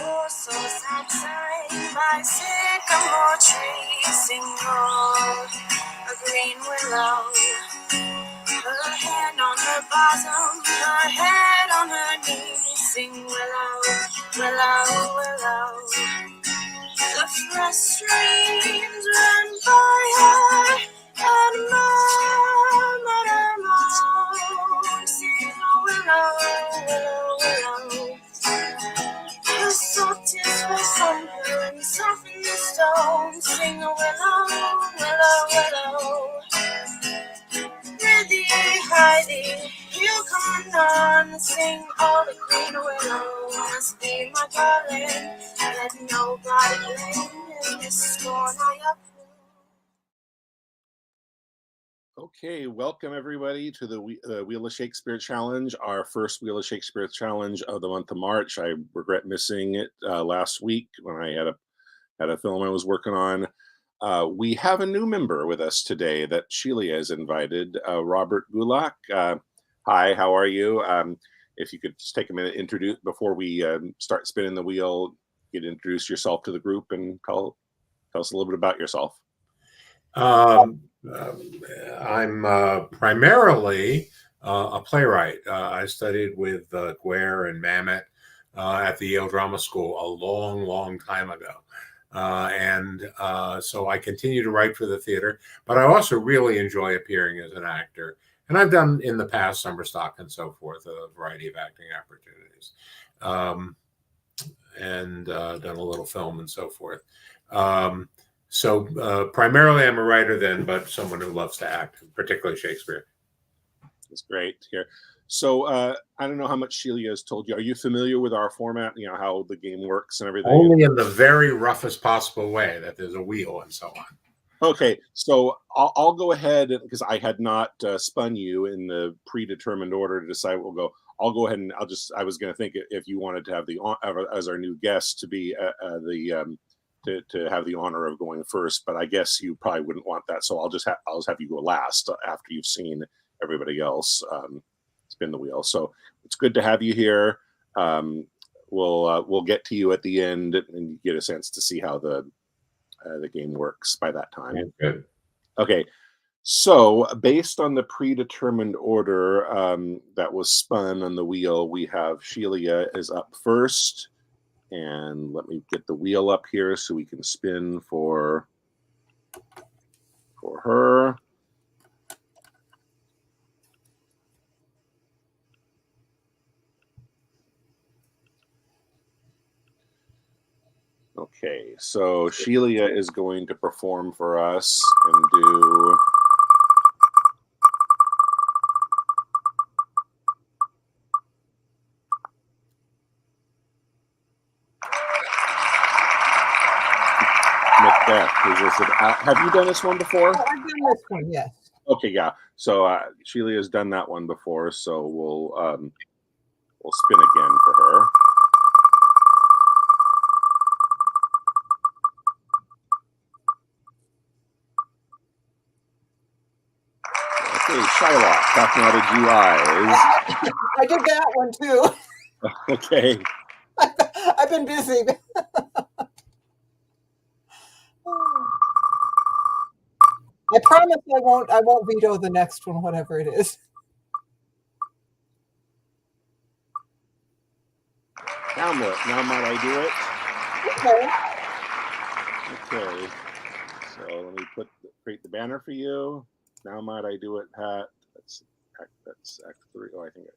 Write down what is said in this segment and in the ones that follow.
horses outside my sycamore tree sing low, a green willow, her head on her bosom, her head on her knee, sing willow, willow, willow. The fresh streams run by her, and murmur, sing willow, willow, willow. The salt is for sunburn, soften the stone, sing a willow, willow, willow. Ready, Heidi, you come on, sing all the green willow, must be my darling, let nobody blame in this scorn I uphold. Okay, welcome everybody to the Wheel of Shakespeare Challenge, our first Wheel of Shakespeare Challenge of the month of March. I regret missing it last week when I had a film I was working on. We have a new member with us today that Sheila has invited, Robert Gulak. Hi, how are you? If you could just take a minute, introduce before we start spinning the wheel, introduce yourself to the group and tell us a little bit about yourself. I'm primarily a playwright. I studied with Guare and Mamet at the Yale Drama School a long, long time ago. So I continue to write for the theater, but I also really enjoy appearing as an actor. And I've done in the past summer stock and so forth, a variety of acting opportunities, and done a little film and so forth. So primarily I'm a writer then, but someone who loves to act, particularly Shakespeare. That's great to hear. So I don't know how much Sheila has told you. Are you familiar with our format, you know, how the game works and everything? Only in the very roughest possible way, that there's a wheel and so on. Okay, so I'll go ahead, because I had not spun you in the predetermined order to decide what we'll go. I'll go ahead and I was going to think if you wanted to have as our new guest to be to have the honor of going first, but I guess you probably wouldn't want that. So I'll just have you go last after you've seen everybody else spin the wheel. So it's good to have you here. We'll get to you at the end and get a sense to see how the game works by that time. Good. Okay. So based on the predetermined order that was spun on the wheel, we have Sheila is up first. And let me get the wheel up here so we can spin for her. Okay, so Sheila is going to perform for us and do Macbeth. Have you done this one before? Oh, I've done this one, yes. Okay, yeah. So Sheila has done that one before, so we'll spin again for her. Okay, Shylock, talking out of GIs. I did that one too. Okay. I've been busy. I promise I won't veto the next one, whatever it is. Hamlet, now might I do it? Okay. Okay. So let me create the banner for you. Now might I do it, Pat? That's Act 3. Oh, I think it.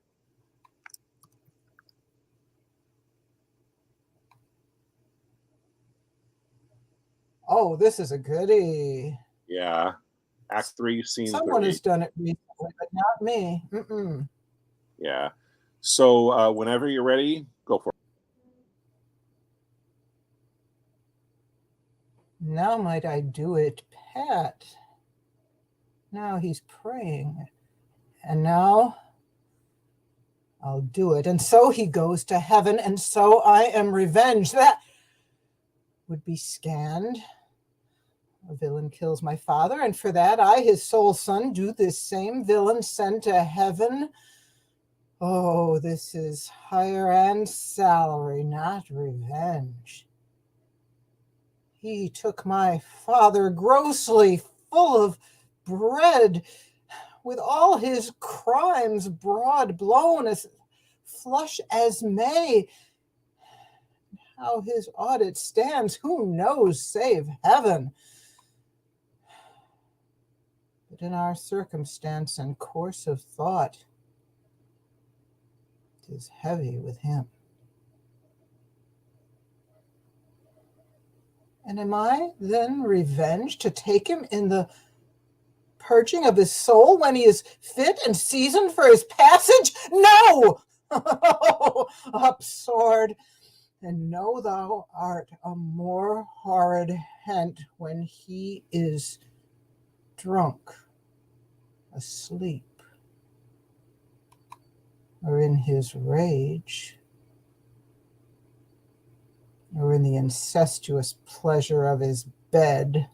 Oh, this is a goodie. Yeah. Act 3, scene 3. Someone has done it recently, but not me. Mm-mm. Yeah. So whenever you're ready, go for it. Now might I do it, Pat? Now he's praying. And now I'll do it. And so he goes to heaven, and so I am revenged. That would be scanned. A villain kills my father, and for that I, his sole son, do this same villain send to heaven Oh, this is hire and salary, not revenge. He took my father grossly, full of bread, with all his crimes broad blown, as flush as May. How his audit stands, who knows save heaven? But in our circumstance and course of thought, 'tis heavy with him. And am I then revenged to take him in the purging of his soul when he is fit and seasoned for his passage? No! Up, sword, and know thou art a more horrid hent when he is drunk, asleep, or in his rage, or in the incestuous pleasure of his bed,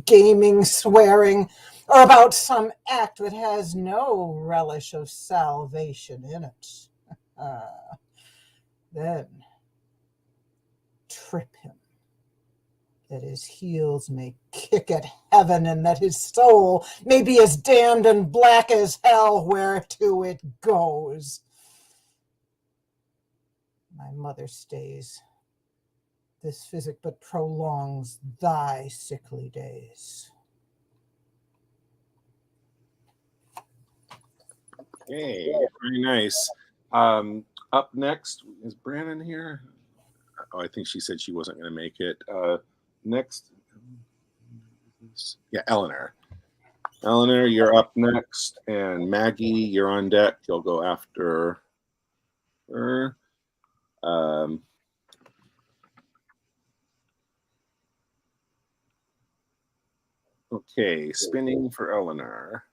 gaming, swearing, or about some act that has no relish of salvation in it. Then trip him, that his heels may kick at heaven, and that his soul may be as damned and black as hell whereto it goes. My mother stays. This physic but prolongs thy sickly days. Okay, very nice. Up next, is Brandon here? Oh, I think she said she wasn't going to make it. Next, yeah, Eleanor. Eleanor, you're up next, and Maggie, you're on deck. You'll go after her. Okay, spinning for Eleanor.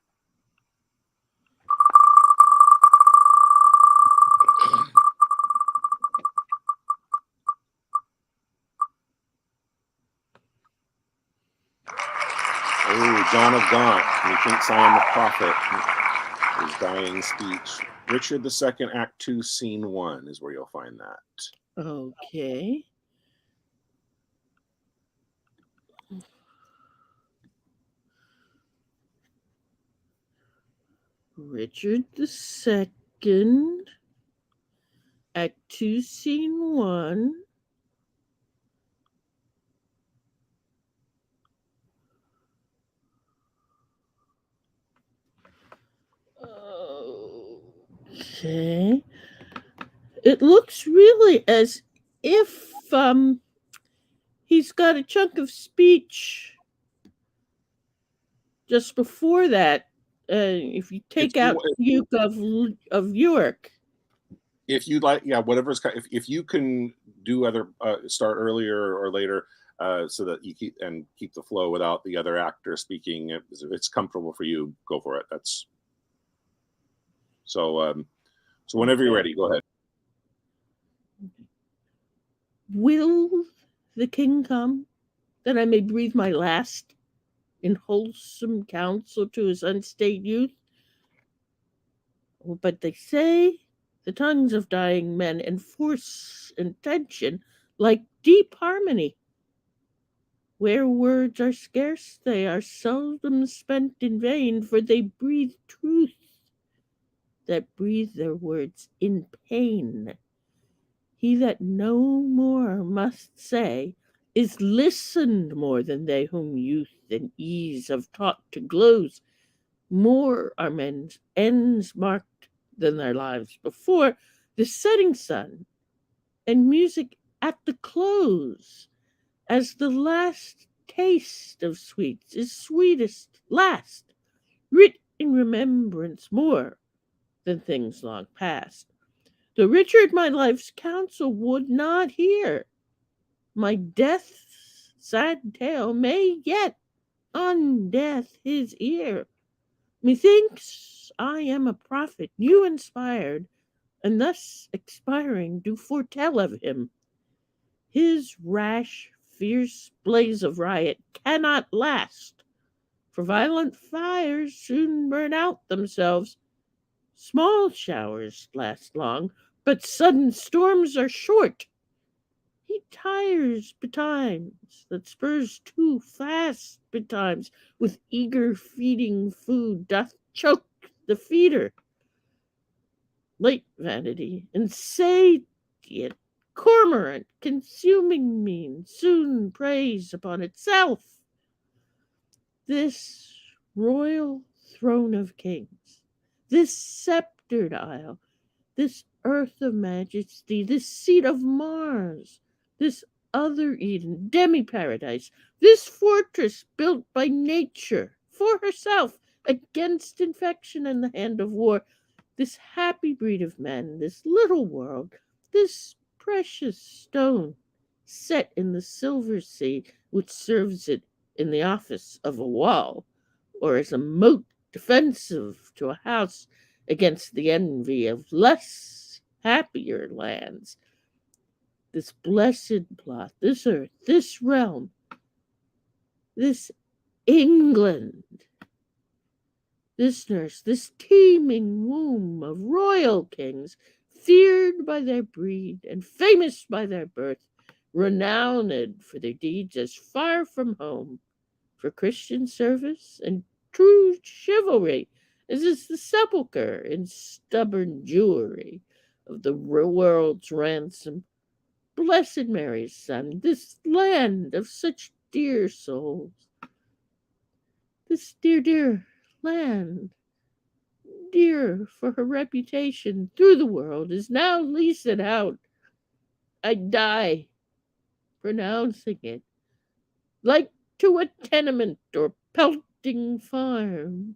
Oh, John of Gaunt, methinks I am the prophet. His dying speech. Richard II, Act 2, Scene 1 is where you'll find that. Okay. Richard II, Act 2, Scene 1. Okay. It looks really as if he's got a chunk of speech just before that. If you take out Duke of York. If you like, yeah, whatever's if you can do other start earlier or later, so that you keep the flow without the other actor speaking. If it's comfortable for you, go for it. That's so. So whenever you're ready, go ahead. Will the king come, that I may breathe my last in wholesome counsel to his unstayed youth? But they say the tongues of dying men enforce intention like deep harmony. Where words are scarce, they are seldom spent in vain, for they breathe truth that breathe their words in pain. He that no more must say is listened more than they whom youth and ease have taught to gloze. More are men's ends marked than their lives before the setting sun, and music at the close, as the last taste of sweets is sweetest last, writ in remembrance more than things long past. Though Richard my life's counsel would not hear, my death's sad tale may yet undeath his ear. Methinks I am a prophet you inspired, and thus expiring do foretell of him. His rash, fierce blaze of riot cannot last, for violent fires soon burn out themselves, Small showers last long, but sudden storms are short. He tires betimes, that spurs too fast betimes, with eager feeding food doth choke the feeder. Late vanity, insatiate cormorant, consuming mean, soon preys upon itself. This royal throne of kings, this sceptred isle, this earth of majesty, this seat of Mars, this other Eden, demi-paradise, this fortress built by nature for herself against infection and the hand of war, this happy breed of men, this little world, this precious stone set in the silver sea, which serves it in the office of a wall, or as a moat defensive to a house against the envy of less happier lands. This blessed plot, this earth, this realm, this England, this nurse, this teeming womb of royal kings, feared by their breed and famous by their birth, renowned for their deeds as far from home, for Christian service and true chivalry, as is the sepulchre in stubborn Jewry of the world's ransom. Blessed Mary's Son, this land of such dear souls, this dear, dear land, dear for her reputation through the world, is now leased out. I die pronouncing it, like to a tenement or pelting farm.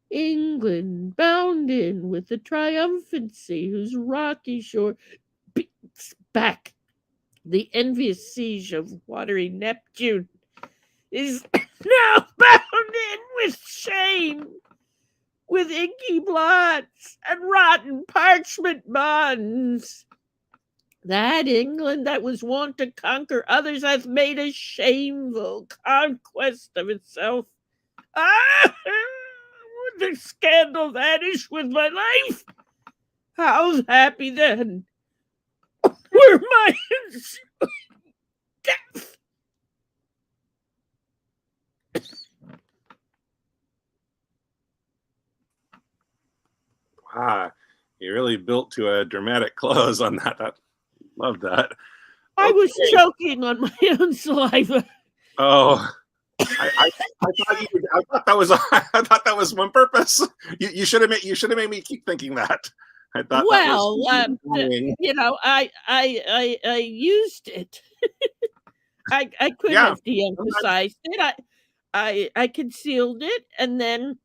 England bound in with the triumphant sea, whose rocky shore beats back the envious siege of watery Neptune, is now bound in with shame, with inky blots and rotten parchment bonds. That England that was wont to conquer others hath made a shameful conquest of itself. Ah! Would the scandal vanish with my life? How happy then were my death! Wow, you really built to a dramatic close on that. Love that. I was choking on my own saliva. Oh, I thought that was I thought that was on purpose. You should have made me keep thinking that. I thought Well, that was you know, I used it. I could Yeah. have de-emphasized it. I concealed it, and then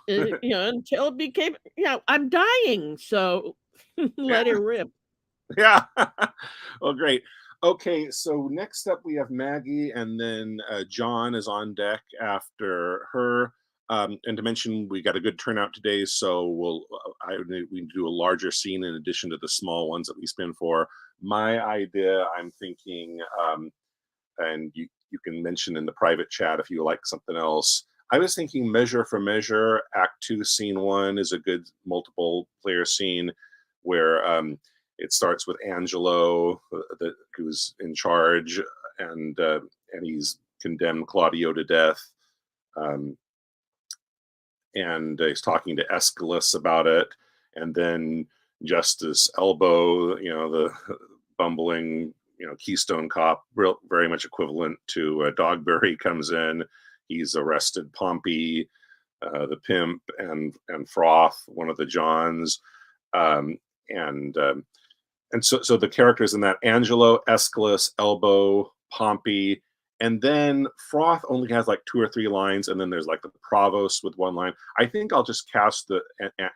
you know, until it became, you know, I'm dying, so let it rip. Yeah. Well, great. Okay, so next up we have Maggie, and then John is on deck after her. And to mention, we got a good turnout today, so we do a larger scene in addition to the small ones that we spin for. My idea, I'm thinking, and you can mention in the private chat if you like something else. I was thinking Measure for Measure, Act 2, Scene 1 is a good multiple player scene where it starts with Angelo, who's in charge, and he's condemned Claudio to death. And he's talking to Aeschylus about it. And then Justice Elbow, you know, the bumbling, you know, Keystone Cop, very much equivalent to Dogberry, comes in. He's arrested Pompey, the pimp, and Froth, one of the Johns. And so the characters in that: Angelo, Aeschylus, Elbow, Pompey, and then Froth only has like 2 or 3 lines, and then there's like the Provost with 1 line. I think I'll just cast the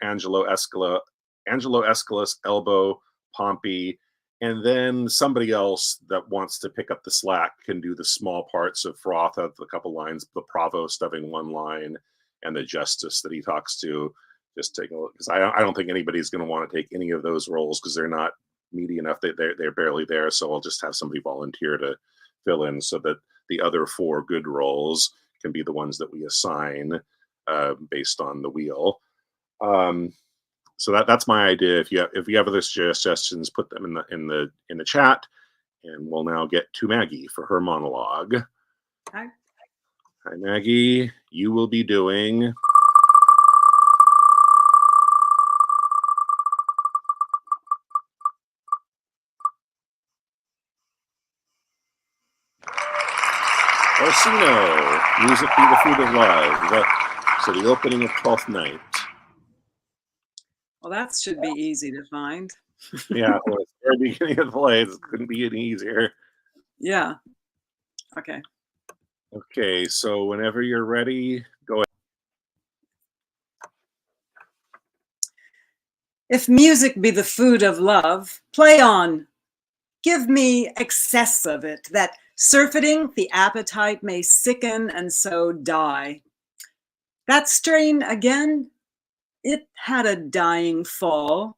Angelo, Aeschylus, Elbow, Pompey, and then somebody else that wants to pick up the slack can do the small parts of Froth of a couple lines, the Provost having 1 line, and the Justice that he talks to. Just take a look, because I don't think anybody's going to want to take any of those roles because they're not meaty enough. They're barely there. So I'll just have somebody volunteer to fill in so that the other 4 good roles can be the ones that we assign based on the wheel. So that's my idea. If you have other suggestions, put them in the chat, and we'll now get to Maggie for her monologue. Hi. Hi, Maggie. You will be doing Orsino, Music Be the Food of Love. So the opening of Twelfth Night. Well, that should be easy to find. Yeah, well, it's the very beginning of the play. It couldn't be any easier. Yeah. Okay. Okay, so whenever you're ready, go ahead. If music be the food of love, play on. Give me excess of it, that surfeiting the appetite may sicken and so die. That strain again, it had a dying fall.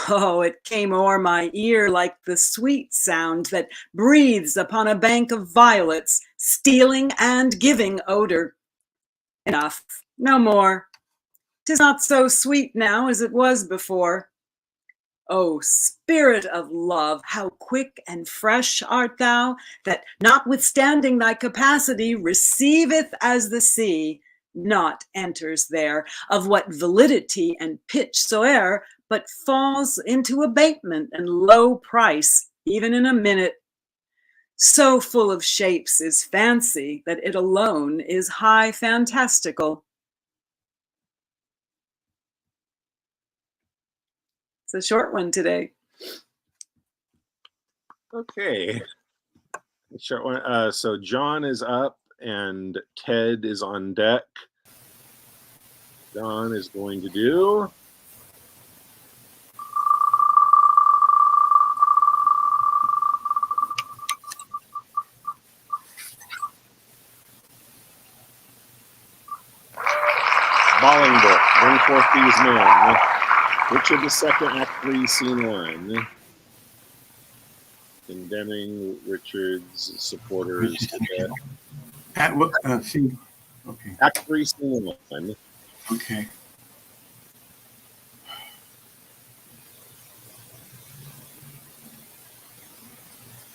Oh, it came o'er my ear like the sweet sound that breathes upon a bank of violets, stealing and giving odor. Enough, no more. 'Tis not so sweet now as it was before. O spirit of love, how quick and fresh art thou, that notwithstanding thy capacity receiveth as the sea, not enters there, of what validity and pitch soe'er, but falls into abatement and low price, even in a minute. So full of shapes is fancy, that it alone is high fantastical. It's a short one today. Okay. Short one. So John is up and Ted is on deck. John is going to do Bolingbroke, Bring Forth These Men. Richard II, Act 3, Scene 1. Condemning Richard's supporters to death. Scene. Okay. Act 3, Scene 1. Okay.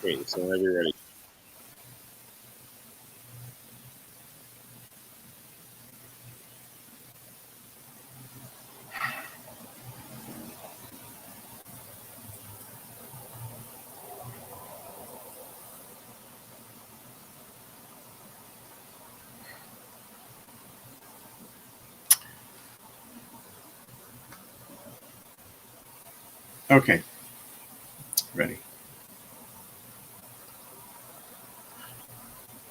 Okay, so whenever you're ready. Okay. Ready.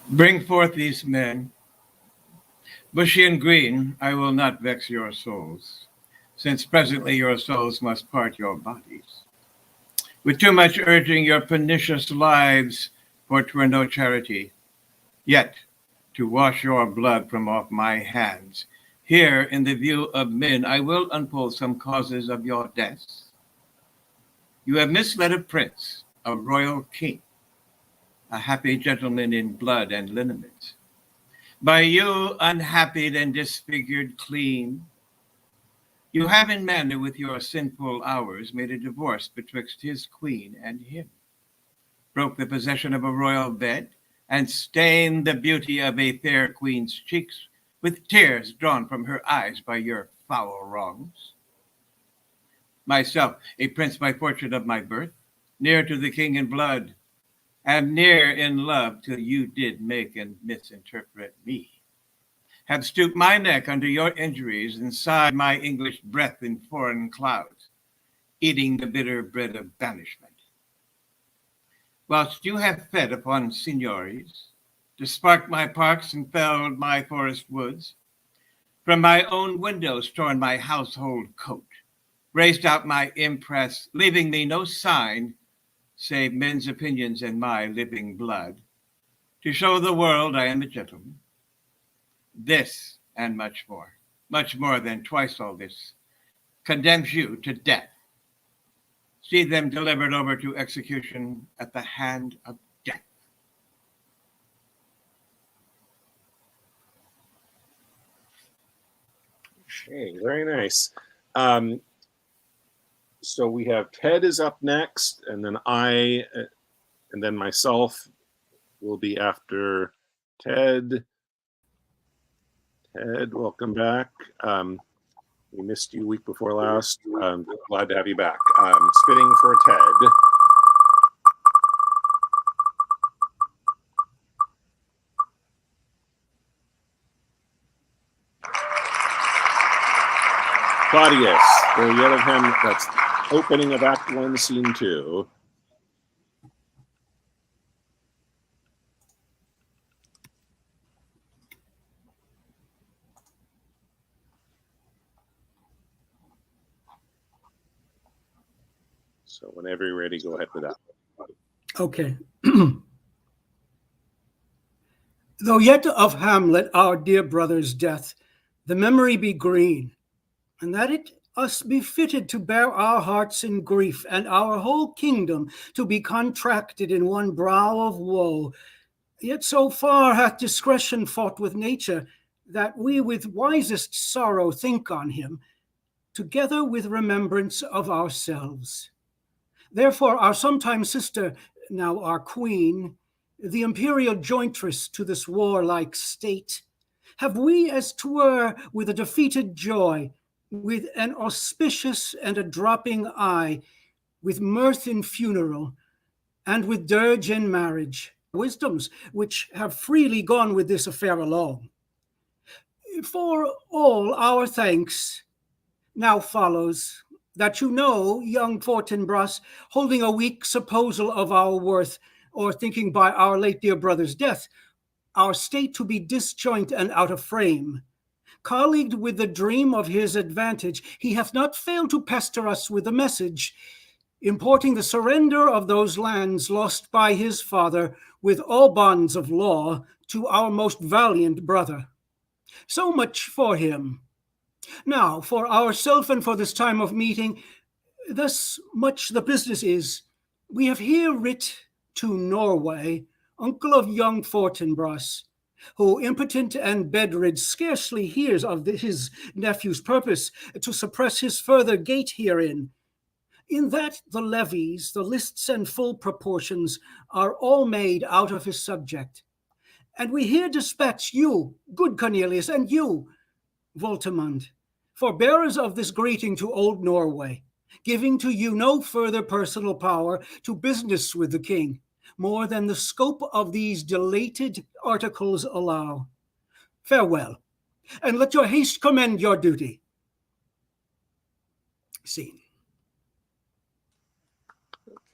Bring forth these men. Bushy and green, I will not vex your souls, since presently your souls must part your bodies. With too much urging your pernicious lives, for 'twere no charity. Yet, to wash your blood from off my hands, here in the view of men, I will unfold some causes of your deaths. You have misled a prince, a royal king, a happy gentleman in blood and lineaments. By you, unhappy and disfigured clean, you have in manner with your sinful hours made a divorce betwixt his queen and him, broke the possession of a royal bed, and stained the beauty of a fair queen's cheeks with tears drawn from her eyes by your foul wrongs. Myself, a prince by fortune of my birth, near to the king in blood, am near in love till you did make and misinterpret me. Have stooped my neck under your injuries and sighed my English breath in foreign clouds, eating the bitter bread of banishment. Whilst you have fed upon signories, disparked my parks and felled my forest woods, from my own windows torn my household coat, raised out my impress, leaving me no sign save men's opinions and my living blood, to show the world I am a gentleman. This and much more than twice all this, condemns you to death. See them delivered over to execution at the hand of death. Okay, very nice. So we have Ted is up next, and then I, and then myself will be after Ted. Ted, welcome back. We missed you week before last. Glad to have you back. Spinning for Ted. Claudius, go yell at him. That's opening of Act 1, Scene 2. So whenever you're ready, go ahead with that. Okay. Though yet of Hamlet, our dear brother's death, the memory be green, and that it us be fitted to bear our hearts in grief, and our whole kingdom to be contracted in one brow of woe, yet so far hath discretion fought with nature, that we with wisest sorrow think on him, together with remembrance of ourselves. Therefore our sometime sister, now our queen, the imperial jointress to this warlike state, have we as 'twere with a defeated joy, with an auspicious and a dropping eye, with mirth in funeral, and with dirge in marriage, wisdoms which have freely gone with this affair along. For all our thanks now follows, that you know, young Fortinbras, holding a weak supposal of our worth, or thinking by our late dear brother's death, our state to be disjoint and out of frame, colleagued with the dream of his advantage, he hath not failed to pester us with a message, importing the surrender of those lands lost by his father, with all bonds of law, to our most valiant brother. So much for him. Now, for ourself and for this time of meeting, thus much the business is, we have here writ to Norway, uncle of young Fortinbras, who impotent and bedrid scarcely hears of his nephew's purpose to suppress his further gait herein, in that the levies, the lists and full proportions are all made out of his subject. And we here dispatch you, good Cornelius, and you, Voltimand, for bearers of this greeting to old Norway, giving to you no further personal power to business with the king, more than the scope of these dilated articles allow. Farewell, and let your haste commend your duty. Scene.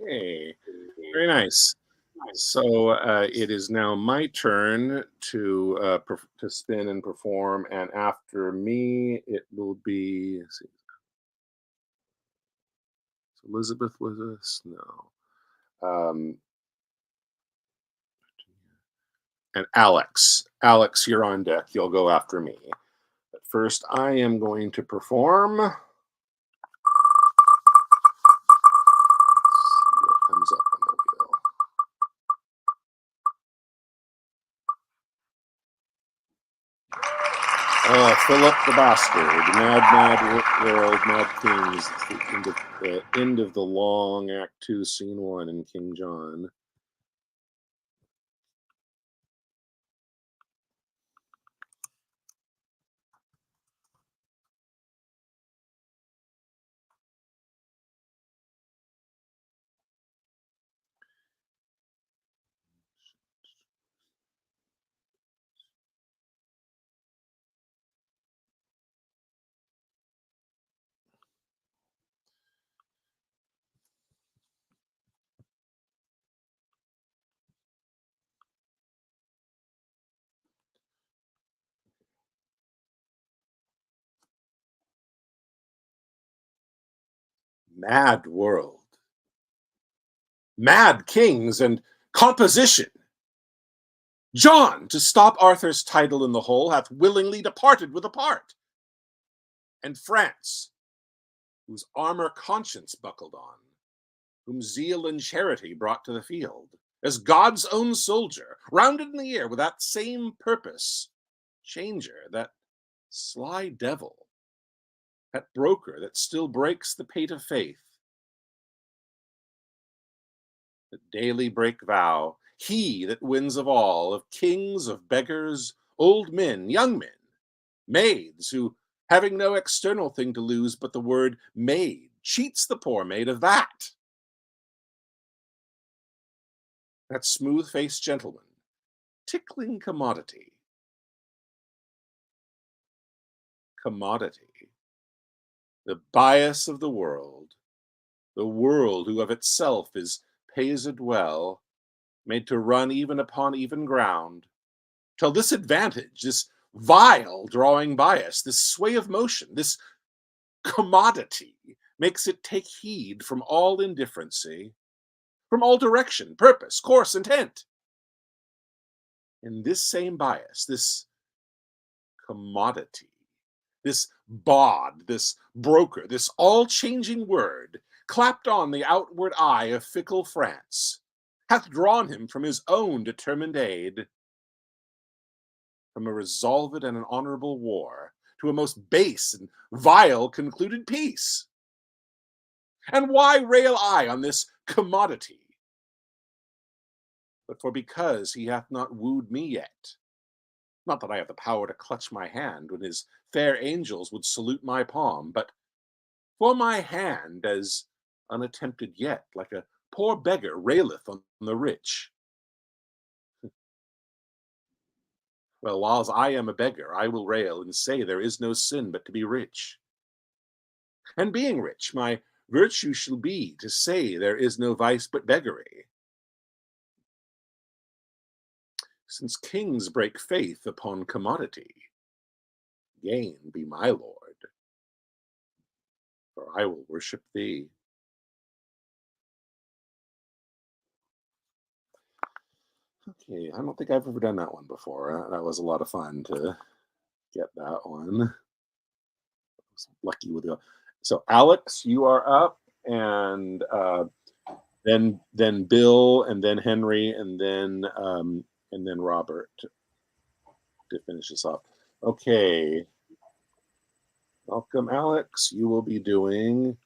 Okay, very nice. So it is now my turn to spin and perform, and after me, it will be. Let's see. Is Elizabeth with us? No. And Alex. Alex, you're on deck. You'll go after me. But first, I am going to perform. Let's see what comes up on the wheel. Philip the Bastard, Mad World, Mad Kings. It's the end of the long Act 2, Scene 1 in King John. Mad world. Mad kings and composition. John, to stop Arthur's title in the whole, hath willingly departed with a part. And France, whose armor conscience buckled on, whom zeal and charity brought to the field, as God's own soldier, rounded in the air with that same purpose, changer, that sly devil, that broker that still breaks the pate of faith, that daily break vow, he that wins of all, of kings, of beggars, old men, young men, maids, who, having no external thing to lose but the word maid, cheats the poor maid of that. That smooth-faced gentleman, tickling commodity. Commodity. The bias of the world who of itself is paised well, made to run even upon even ground, till this advantage, this vile drawing bias, this sway of motion, this commodity, makes it take heed from all indifferency, from all direction, purpose, course, intent. And this same bias, this commodity, this bawd, this broker, this all-changing word, clapped on the outward eye of fickle France, hath drawn him from his own determined aid, from a resolved and an honorable war, to a most base and vile concluded peace. And why rail I on this commodity? But for because he hath not wooed me yet. Not that I have the power to clutch my hand when his fair angels would salute my palm, but for my hand as unattempted yet, like a poor beggar raileth on the rich. Well, whiles I am a beggar, I will rail and say there is no sin but to be rich. And being rich, my virtue shall be to say there is no vice but beggary. Since kings break faith upon commodity, gain be my lord, for I will worship thee. Okay, I don't think I've ever done that one before. That was a lot of fun to get that one. I was lucky with it. So Alex, you are up, and then Bill, and then Henry, and then Robert to finish this off. Okay. Welcome, Alex. You will be doing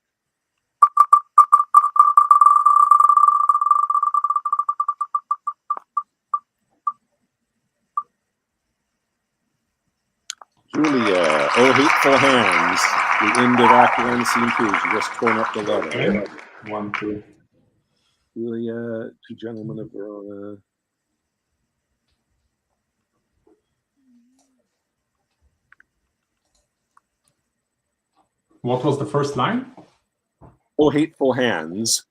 Julia, Oh Hateful Hands, the end of Act 1, Scene 2. She just torn up the letter. Okay. 1, 2. Julia, Two Gentlemen of Verona. What was the first line? Oh Hateful Hands.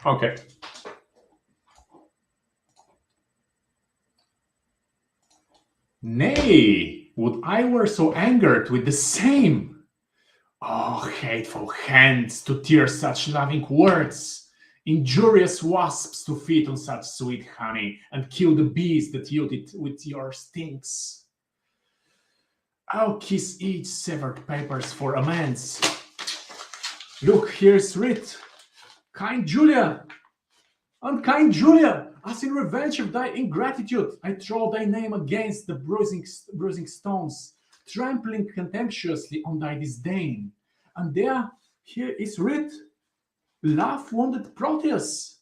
Okay. Nay, would I were so angered with the same. Oh, hateful hands to tear such loving words, injurious wasps to feed on such sweet honey, and kill the bees that yield it with your stings. I'll kiss each severed papers for amends. Look, here's writ. Kind Julia, unkind Julia, as in revenge of thy ingratitude, I throw thy name against the bruising stones, trampling contemptuously on thy disdain. And there, here is writ, love-wounded Proteus.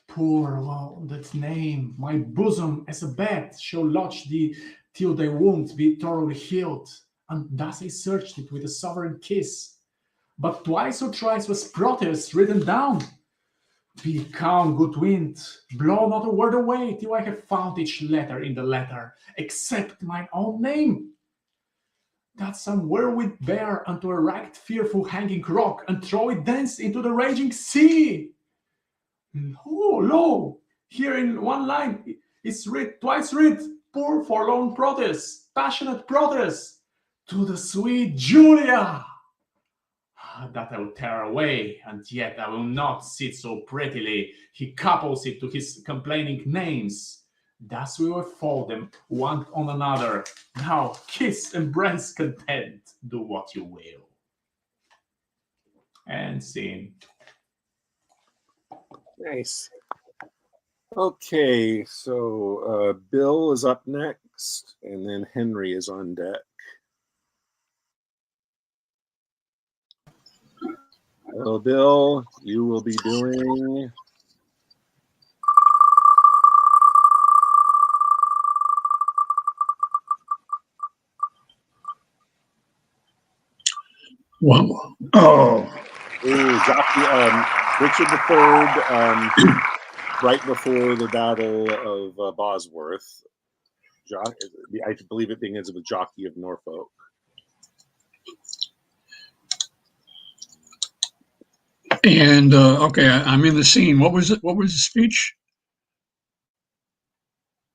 Poor wounded name, my bosom as a bed shall lodge thee till thy wound be thoroughly healed. And thus I searched it with a sovereign kiss. But twice or thrice was Proteus written down. Be calm, good wind, blow not a word away till I have found each letter in the letter, except mine own name. That some wherewith bear unto a ragged, fearful hanging rock, and throw it thence into the raging sea. Lo, here in one line is writ, twice writ, poor forlorn Proteus, passionate Proteus, to the sweet Julia. That I will tear away, and yet I will not sit so prettily. He couples it to his complaining names. Thus we will fold them one on another. Now kiss, embrace, content, do what you will. And scene. Nice. Okay, so Bill is up next, and then Henry is on deck. Hello, Bill. You will be doing. Wow. Oh. Ooh, Richard III, right before the Battle of Bosworth. I believe it begins with Jockey of Norfolk. And okay, I'm in the scene. What was it? What was the speech?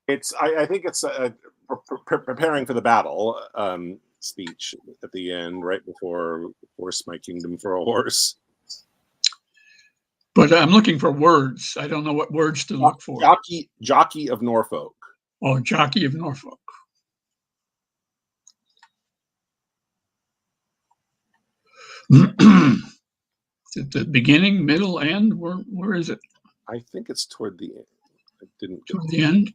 I think it's preparing for the battle speech at the end, right before "Horse My Kingdom for a Horse." But I'm looking for words. I don't know what words to look for. Jockey of Norfolk. Oh, Jockey of Norfolk. At the beginning, middle, end? Where is it? I think it's toward the end. I didn't get toward the end.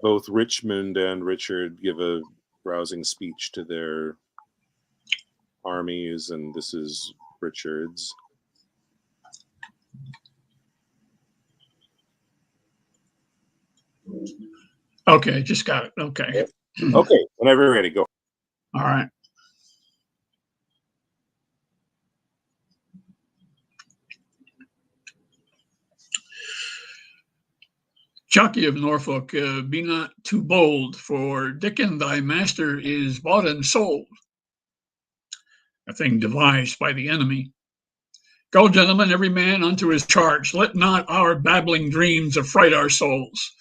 Both Richmond and Richard give a rousing speech to their armies, and this is Richard's. Okay, just got it. Okay. Okay, whenever you're ready, go. All right. Jockey of Norfolk, be not too bold, for Dickon thy master is bought and sold, a thing devised by the enemy. Go, gentlemen, every man unto his charge. Let not our babbling dreams affright our souls.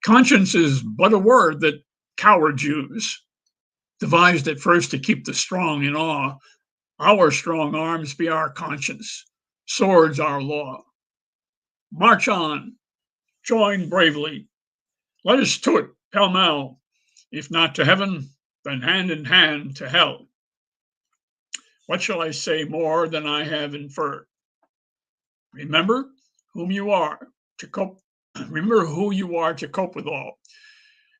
Conscience is but a word that cowards use, devised at first to keep the strong in awe. Our strong arms be our conscience, swords our law. March on, join bravely. Let us to it, pell-mell. If not to heaven, then hand in hand to hell. What shall I say more than I have inferred? Remember whom you are to cope. Remember who you are to cope with all.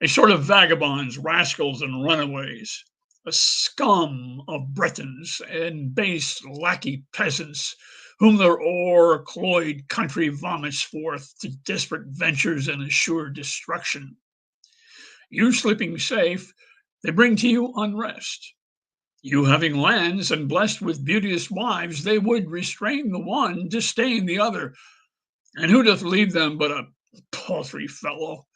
A sort of vagabonds, rascals, and runaways, a scum of Bretons and base lackey peasants, whom their o'er-cloyed country vomits forth to desperate ventures and assured destruction. You sleeping safe, they bring to you unrest. You having lands and blessed with beauteous wives, they would restrain the one, disdain the other. And who doth leave them but a paltry fellow,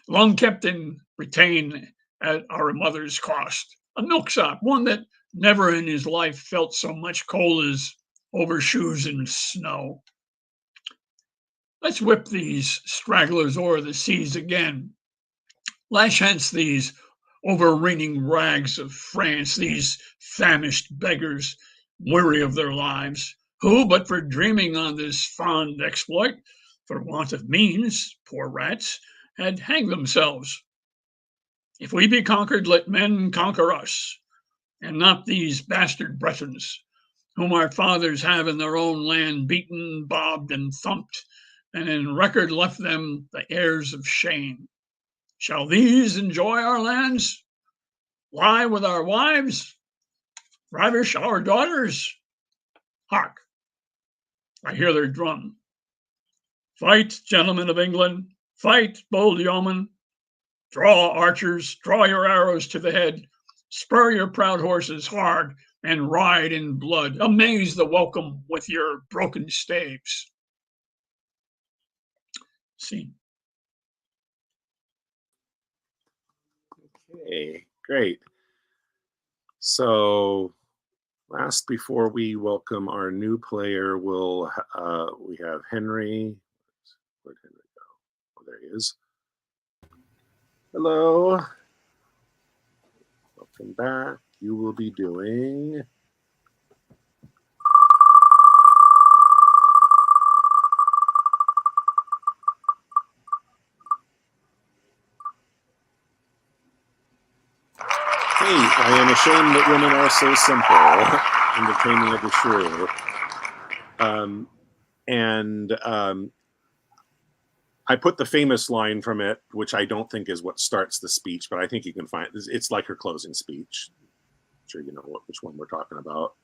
long kept and retained at our mother's cost, a milksop, one that never in his life felt so much cold as over shoes in snow. Let's whip these stragglers o'er the seas again. Lash hence these overreigning rags of France, these famished beggars, weary of their lives, who, but for dreaming on this fond exploit, for want of means, poor rats, had hanged themselves. If we be conquered, let men conquer us, and not these bastard Bretons, whom our fathers have in their own land beaten, bobbed, and thumped, and in record left them the heirs of shame. Shall these enjoy our lands? Lie with our wives? Ravish our daughters? Hark! I hear their drum. Fight, gentlemen of England, fight, bold yeomen. Draw, archers, draw your arrows to the head. Spur your proud horses hard and ride in blood. Amaze the welcome with your broken staves. See. Okay, great. So, last before we welcome our new player, we have Henry. Where'd Henry go? Oh, there he is. Hello. Welcome back. You will be doing. Hey, I am ashamed that women are so simple in the taming of the shrew. I put the famous line from it, which I don't think is what starts the speech, but I think you can find it's like her closing speech. sure you know which one we're talking about.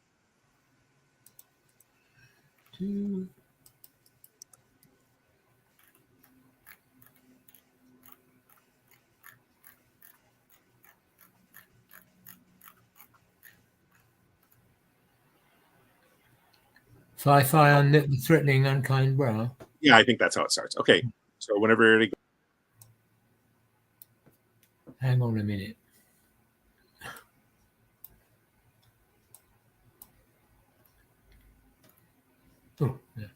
Fi unknit the threatening, unkind brow. Yeah, I think that's how it starts. Okay, so whenever you're ready. Hang on a minute. Oh, yeah.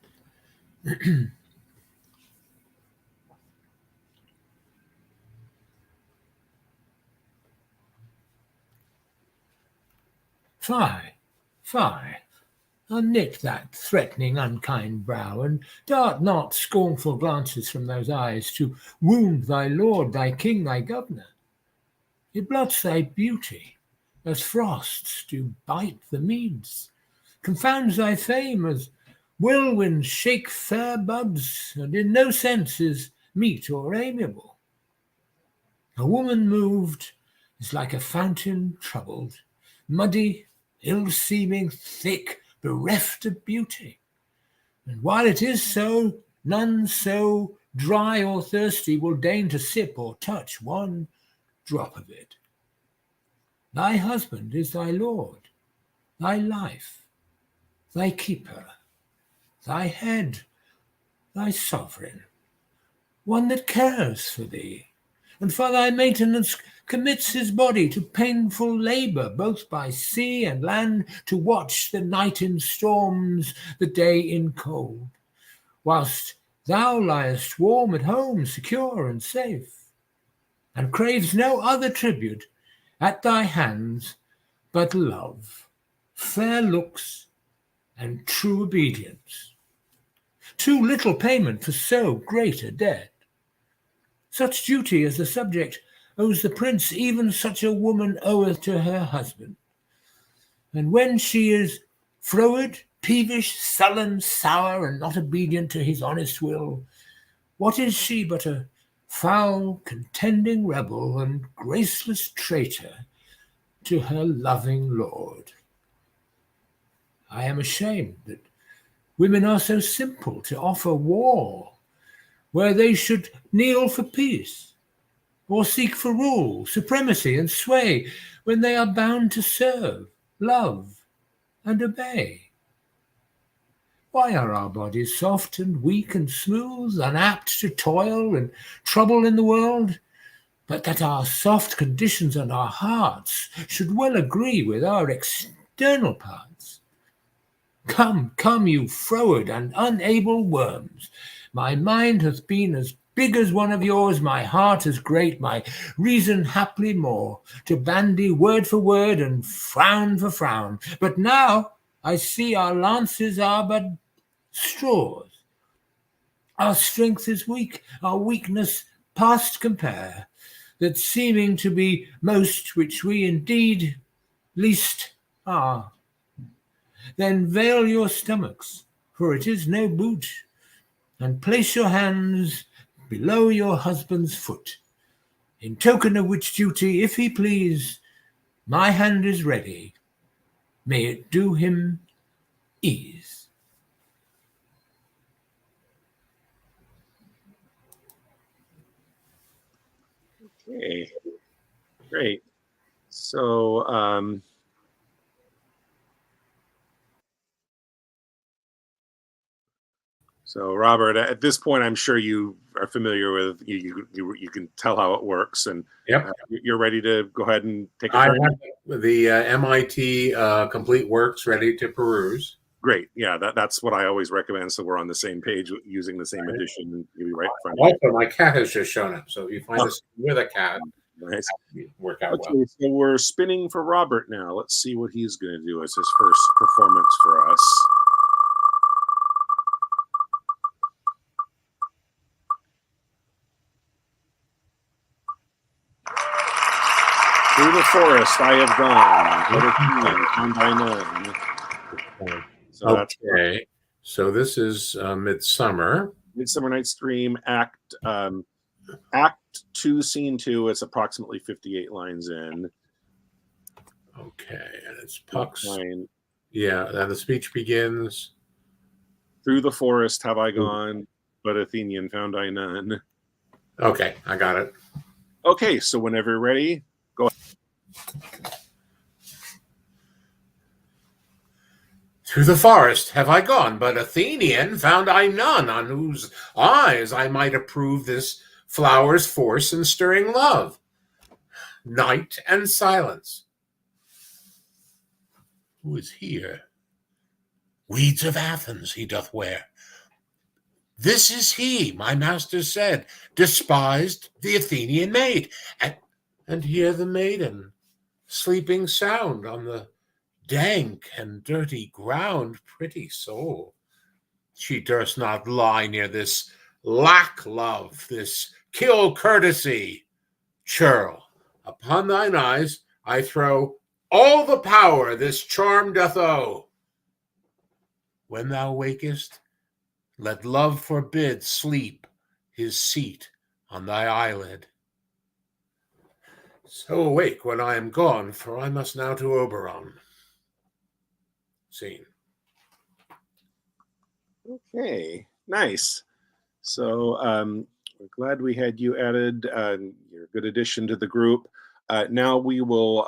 Fi, unknit that threatening, unkind brow, and dart not scornful glances from those eyes to wound thy lord, thy king, thy governor. It blots thy beauty, as frosts do bite the meads, confounds thy fame as whirlwinds shake fair buds, and in no sense is meet or amiable. A woman moved is like a fountain troubled, muddy, ill-seeming, thick, bereft of beauty. And while it is so, none so dry or thirsty will deign to sip or touch one drop of it. Thy husband is thy lord, thy life, thy keeper, thy head, thy sovereign, one that cares for thee, and for thy maintenance commits his body to painful labour, both by sea and land, to watch the night in storms, the day in cold, whilst thou liest warm at home, secure and safe, and craves no other tribute at thy hands but love, fair looks, and true obedience. Too little payment for so great a debt. Such duty as the subject owes the prince, even such a woman oweth to her husband. And when she is froward, peevish, sullen, sour, and not obedient to his honest will, what is she but a foul, contending rebel and graceless traitor to her loving lord? I am ashamed that women are so simple to offer war, where they should kneel for peace, or seek for rule, supremacy, and sway, when they are bound to serve, love, and obey. Why are our bodies soft and weak and smooth, unapt to toil and trouble in the world, but that our soft conditions and our hearts should well agree with our external parts? Come, come, you froward and unable worms, my mind hath been as big as one of yours, my heart as great, my reason haply more, to bandy word for word and frown for frown. But now I see our lances are but straws. Our strength is weak, our weakness past compare, that seeming to be most which we indeed least are. Then veil your stomachs, for it is no boot, and place your hands below your husband's foot, in token of which duty, if he please, my hand is ready. May it do him ease. Okay, great. So, Robert, at this point, I'm sure you are familiar with you can tell how it works, and Yep. You're ready to go ahead and take a I turn. have the MIT complete works ready to peruse. Great, yeah, that's what I always recommend. So we're on the same page, using the same edition, and you'll be right in front of you. Also, my cat has just shown up, so if you find us with a cat, nice, work out okay, well. so we're spinning for Robert now. Let's see what he's going to do as his first performance for us. Through the forest I have gone, by none. So okay, so this is Midsummer. Midsummer Night's Dream, Act 2, Scene 2. It's approximately 58 lines in. Okay, and it's Puck's. Fine. Yeah, then the speech begins. Through the forest have I gone, but Athenian found I none. Okay, I got it. Okay, so whenever you're ready, go ahead. Through the forest have I gone, but Athenian found I none, on whose eyes I might approve this flower's force and stirring love. Night and silence. Who is here? Weeds of Athens he doth wear. This is he, my master said, despised the Athenian maid. And hear the maiden, sleeping sound on the dank and dirty ground. Pretty soul. She durst not lie near this lack love, this kill courtesy. Churl, upon thine eyes I throw all the power this charm doth owe. When thou wakest, let love forbid sleep his seat on thy eyelid. So awake when I am gone, for I must now to Oberon. Scene. Okay, nice. So we're glad we had you added. You're a good addition to the group. Now we will.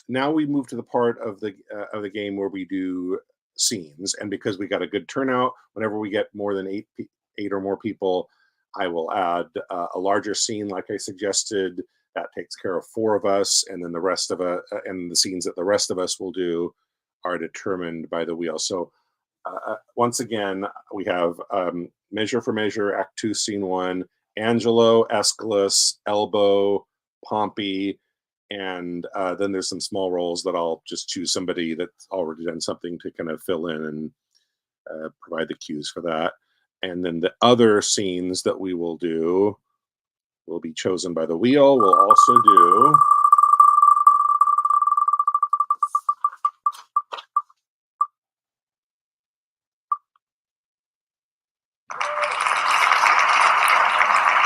Now we move to the part of the game where we do scenes, and because we got a good turnout, whenever we get more than eight or more people, I will add a larger scene, like I suggested. That takes care of 4 of us, and then the rest of and the scenes that the rest of us will do are determined by the wheel. So once again, we have Measure for Measure, Act 2, Scene 1, Angelo, Aeschylus, Elbow, Pompey, and then there's some small roles that I'll just choose somebody that's already done something to kind of fill in and provide the cues for that. And then the other scenes that we will do will be chosen by the wheel. We'll also do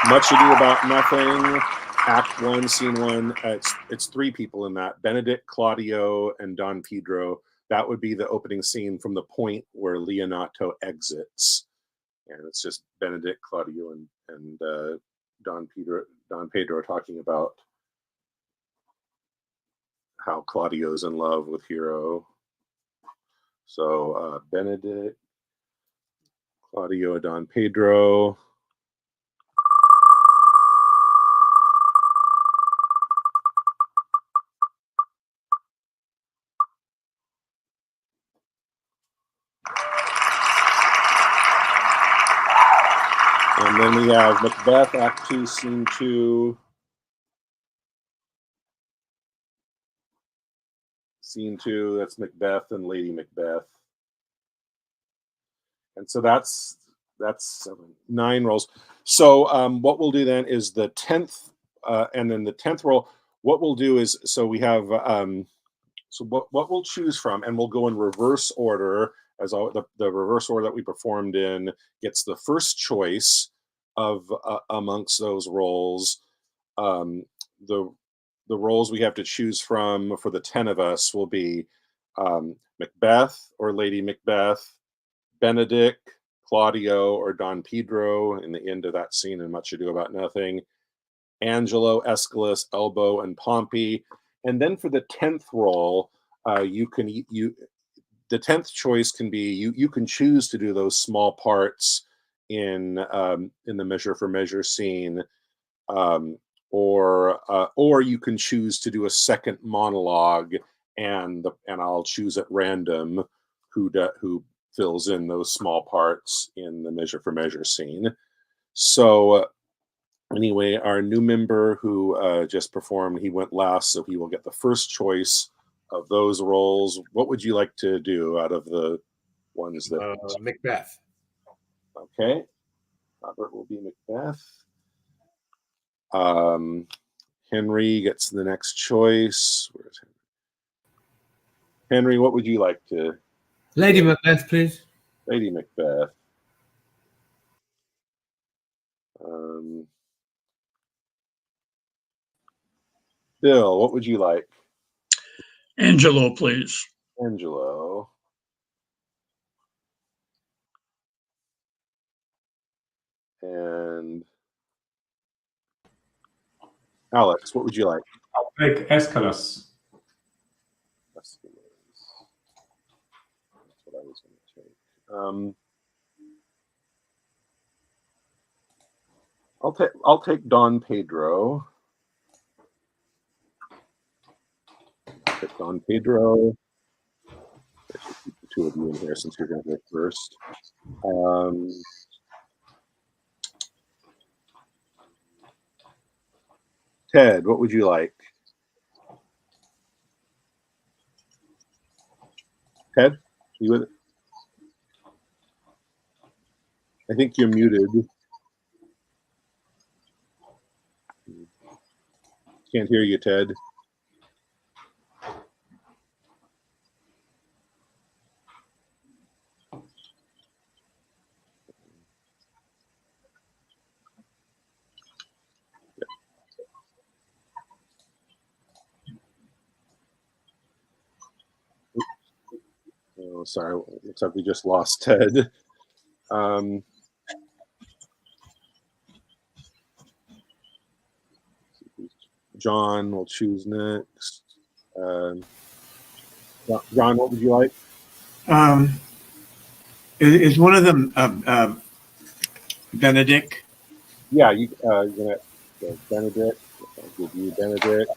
Much Ado About Nothing, Act 1, Scene 1. It's 3 people in that: Benedict, Claudio, and Don Pedro. That would be the opening scene from the point where Leonato exits, and it's just Benedict, Claudio, and Don Pedro talking about how Claudio's in love with Hero. So Benedict, Claudio, Don Pedro. And then we have Macbeth, Act 2, Scene 2. Scene 2, that's Macbeth and Lady Macbeth. And so that's 9 rolls. So what we'll do then is the 10th, and then the 10th roll, what we'll do is, so we have, so what we'll choose from, and we'll go in reverse order, as all the reverse order that we performed in gets the first choice of amongst those roles. The roles we have to choose from for the 10 of us will be Macbeth or Lady Macbeth, Benedict, Claudio, or Don Pedro in the end of that scene in Much Ado About Nothing, Angelo, Aeschylus, Elbow, and Pompey. And then for the 10th role, the 10th choice can be you can choose to do those small parts in the Measure for Measure scene, or you can choose to do a second monologue, and I'll choose at random who fills in those small parts in the Measure for Measure scene. So anyway, our new member who just performed, he went last, so he will get the first choice of those roles. What would you like to do out of the ones that Macbeth? Okay, Robert will be Macbeth. Henry gets the next choice. Where's Henry? Henry, what would you like to? Lady Macbeth, please. Lady Macbeth. Bill, what would you like? Angelo, please. Angelo. And Alex, what would you like? I'll take Aeschylus. That's what I was going to take. I'll take Don Pedro. Take Don Pedro. I should keep the two of you in here since you're going to go first. Ted, what would you like? Ted, you with it? I think you're muted. Can't hear you, Ted. Oh, sorry. Looks like we just lost Ted. John will choose next. John, what would you like? Is one of them Benedict? Yeah, you're gonna Benedict. I'll give you Benedict.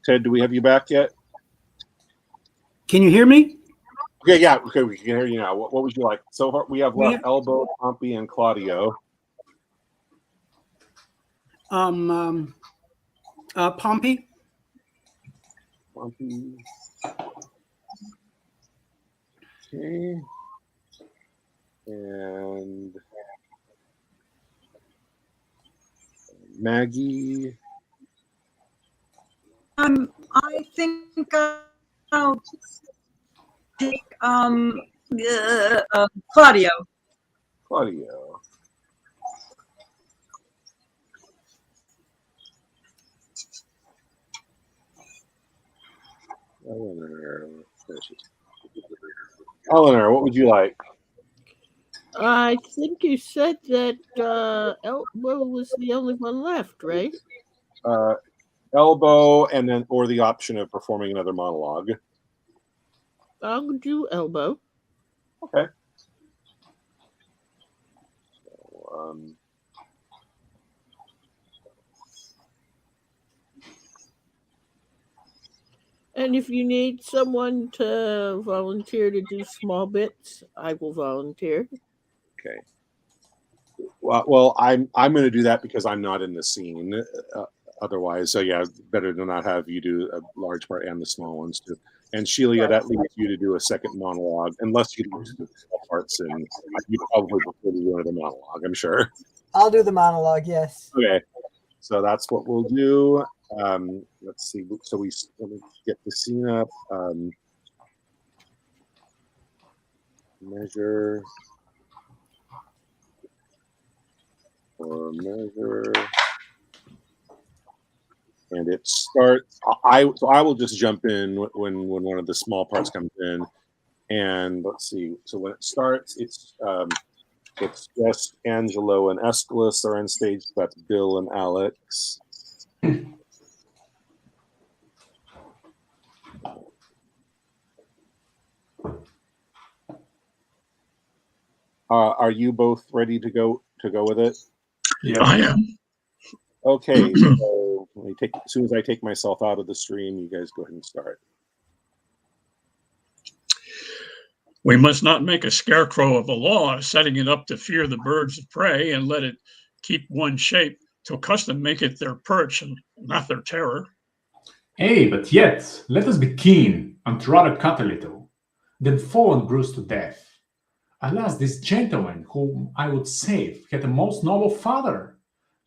Ted, do we have you back yet? Can you hear me? Okay, yeah. Okay, we can hear you now. What would you like? So far, we have left Elbow, Pompey, and Claudio. Pompey. Pompey. Okay. And Maggie. I think I'll take Claudio. Claudio. Eleanor, what would you like? I think you said that Elbow was the only one left, right? Elbow, and then or the option of performing another monologue. I'll do Elbow. Okay. So, and if you need someone to volunteer to do small bits, I will volunteer. Okay. Well, I'm going to do that because I'm not in the scene. Otherwise, so yeah, better to not have you do a large part and the small ones too. And Shelia, that leaves you to do a second monologue, unless you do small parts, and you probably prefer to do another monologue, I'm sure. I'll do the monologue, yes. Okay, so that's what we'll do. Let's see. So let me get the scene up. Measure or measure. And it starts. I will just jump in when one of the small parts comes in, and let's see. So when it starts, it's just Angelo and Aeschylus are on stage. That's Bill and Alex. Are you both ready to go with it? Yeah, I am. Okay. So as soon as I take myself out of the stream, you guys go ahead and start. We must not make a scarecrow of a law, setting it up to fear the birds of prey, and let it keep one shape till custom make it their perch and not their terror. But yet, let us be keen, and rather cut a little, than fall and bruise to death. Alas, this gentleman whom I would save had a most noble father.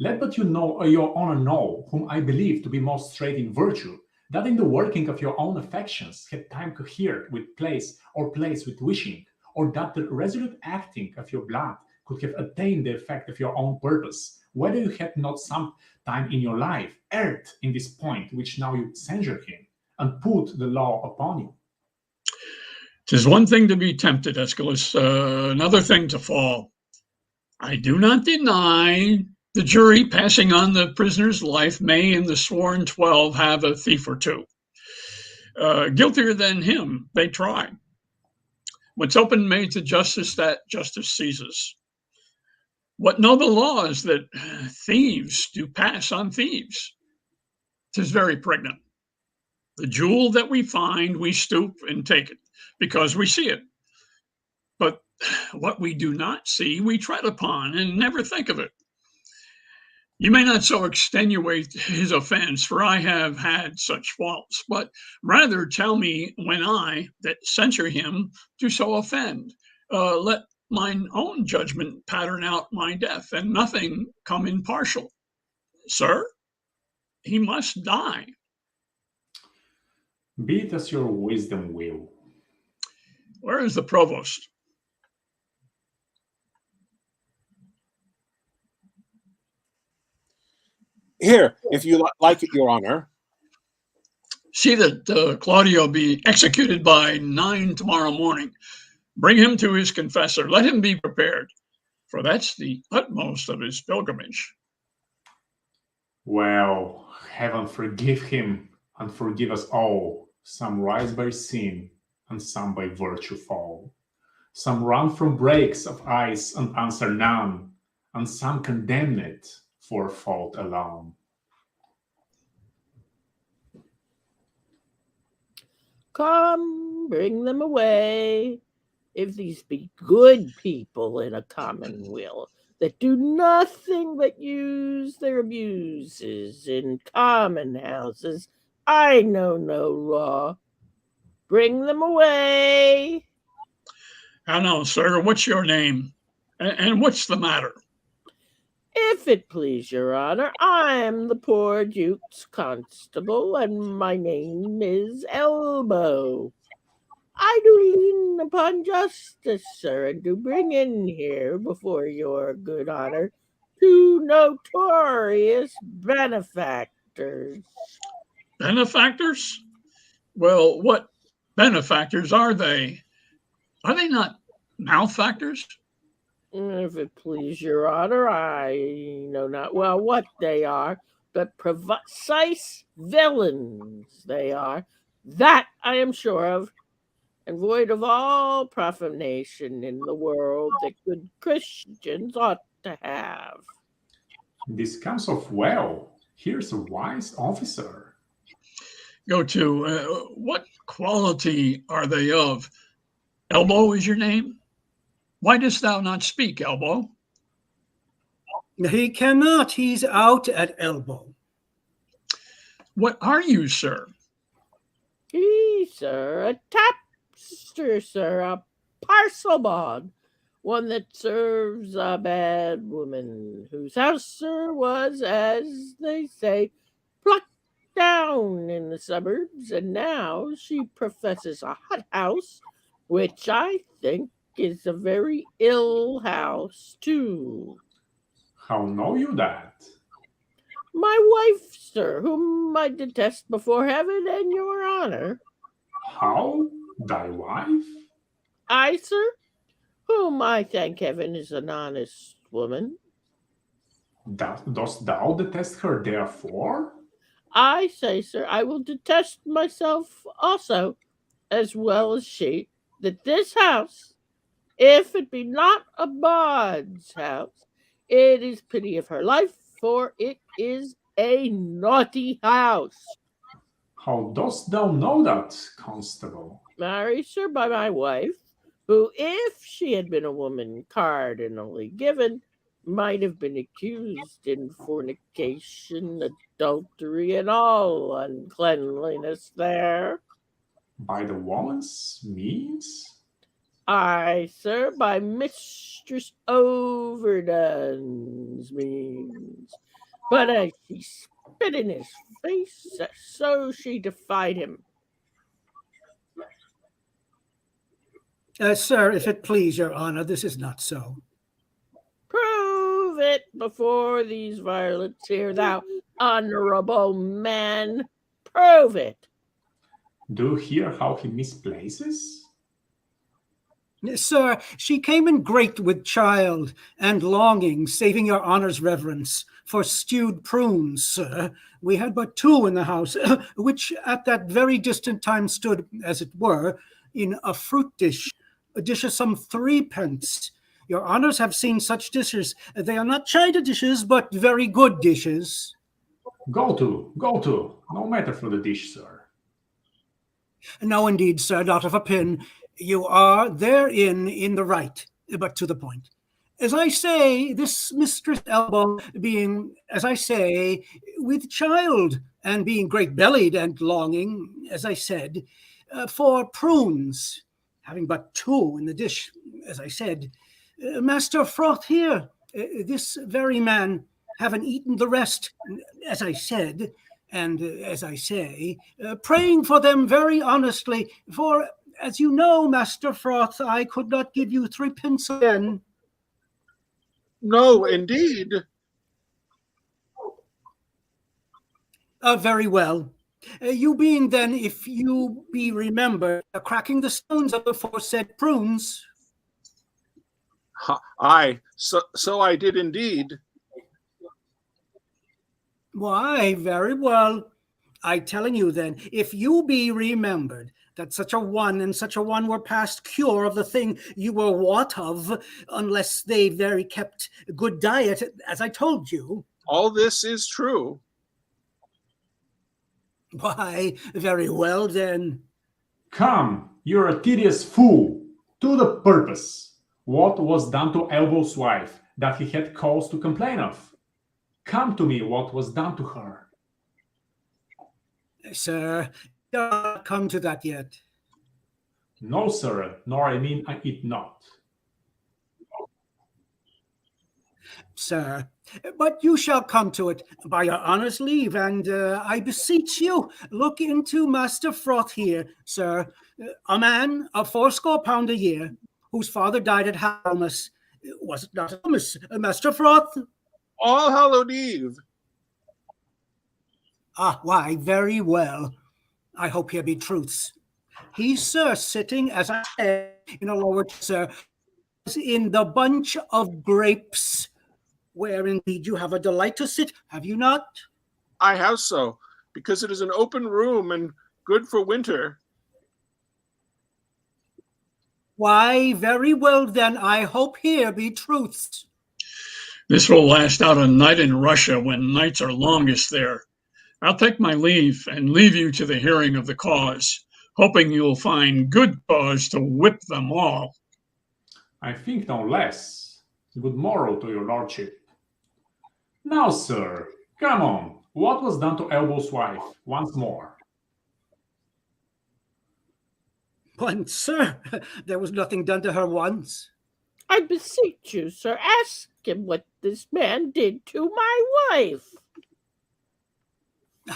Let but you know, your honor know, whom I believe to be most straight in virtue, that in the working of your own affections had time cohered with place with wishing, or that the resolute acting of your blood could have attained the effect of your own purpose, whether you had not some time in your life erred in this point, which now you censure him and put the law upon you. 'Tis one thing to be tempted, Aeschylus, another thing to fall. I do not deny the jury passing on the prisoner's life may in the sworn 12 have a thief or two. Guiltier than him, they try. What's open made to justice, that justice seizes. What noble laws that thieves do pass on thieves? 'Tis very pregnant. The jewel that we find, we stoop and take it, because we see it. But what we do not see, we tread upon and never think of it. You may not so extenuate his offense, for I have had such faults, but rather tell me when I, that censure him, do so offend. Let mine own judgment pattern out my death, and nothing come impartial. Sir, he must die. Be it as your wisdom will. Where is the provost? Here, if you like it, Your Honor. See that Claudio be executed by 9 tomorrow morning. Bring him to his confessor. Let him be prepared, for that's the utmost of his pilgrimage. Well, heaven forgive him and forgive us all. Some rise by sin and some by virtue fall. Some run from breaks of ice and answer none, and some condemn it for fault alone. Come, bring them away. If these be good people in a commonweal that do nothing but use their abuses in common houses, I know no law. Bring them away. How now, sir, what's your name? And what's the matter? If it please your honor, I am the poor Duke's constable, and my name is Elbow. I do lean upon justice, sir, and do bring in here before your good honor 2 notorious benefactors. Benefactors? Well, what benefactors are they? Are they not malefactors? If it please your honor, I know not well what they are, but precise villains they are. That I am sure of, and void of all profanation in the world that good Christians ought to have. This comes off well. Here's a wise officer. Go to, what quality are they of? Elbow is your name? Why dost thou not speak, Elbow? He cannot. He's out at Elbow. What are you, sir? He, sir, a tapster, sir, a parcelbog, one that serves a bad woman, whose house, sir, was, as they say, plucked down in the suburbs, and now she professes a hot house, which I think is a very ill house, too. How know you that? My wife, sir, whom I detest before heaven and your honor. How? Thy wife? I, sir, whom I thank heaven is an honest woman. Dost thou detest her therefore? I say, sir, I will detest myself also, as well as she, that this house, if it be not a bawd's house, it is pity of her life, for it is a naughty house. How dost thou know that, constable? Marry, sir, by my wife, who, if she had been a woman cardinally given, might have been accused in fornication, adultery, and all uncleanliness there. By the woman's means? Aye, sir, by Mistress Overdone's means. But as she spit in his face, so she defied him. Sir, if it please your honor, this is not so. Prove Prove it before these varlets here, thou honorable man. Prove it. Do you hear how he misplaces? Sir, she came in great with child and longing, saving your honor's reverence, for stewed prunes, sir. We had but 2 in the house, which at that very distant time stood, as it were, in a fruit dish, a dish of some 3 pence. Your honors have seen such dishes. They are not china dishes, but very good dishes. Go to. No matter for the dish, sir. No, indeed, sir, not of a pin. You are therein in the right, but to the point. As I say, this Mistress Elbow being, as I say, with child, and being great-bellied and longing, as I said, for prunes, having but 2 in the dish, as I said, Master Froth here, this very man, having eaten the rest, as I said, and as I say, praying for them very honestly, for, as you know, Master Froth, I could not give you 3 pence again. No, indeed. Very well. You being then, if you be remembered, cracking the stones of the aforesaid prunes. Aye, so I did indeed. Why, very well. I telling you then, if you be remembered, that such a one and such a one were past cure of the thing you were wot of, unless they very kept good diet, as I told you. All this is true. Why, very well then. Come, you're a tedious fool. To the purpose. What was done to Elbow's wife that he had cause to complain of? Come to me what was done to her. Sir, don't come to that yet. No, sir, nor I mean it not. Sir, but you shall come to it by your honor's leave, and I beseech you, look into Master Froth here, sir, a man of 80 pound a year, whose father died at Halmas. Was it not Halmas, Master Froth? All Hallowed Eve. Ah, why, very well. I hope here be truths. He's, sir, sitting, as I said, in a lower, sir, in the bunch of grapes, where indeed you have a delight to sit, have you not? I have so, because it is an open room and good for winter. Why, very well then, I hope here be truths. This will last out a night in Russia when nights are longest there. I'll take my leave and leave you to the hearing of the cause, hoping you'll find good cause to whip them all. I think no less. Good morrow to your lordship. Now, sir, come on. What was done to Elbow's wife once more? Once, sir, there was nothing done to her once. I beseech you, sir, ask him what this man did to my wife.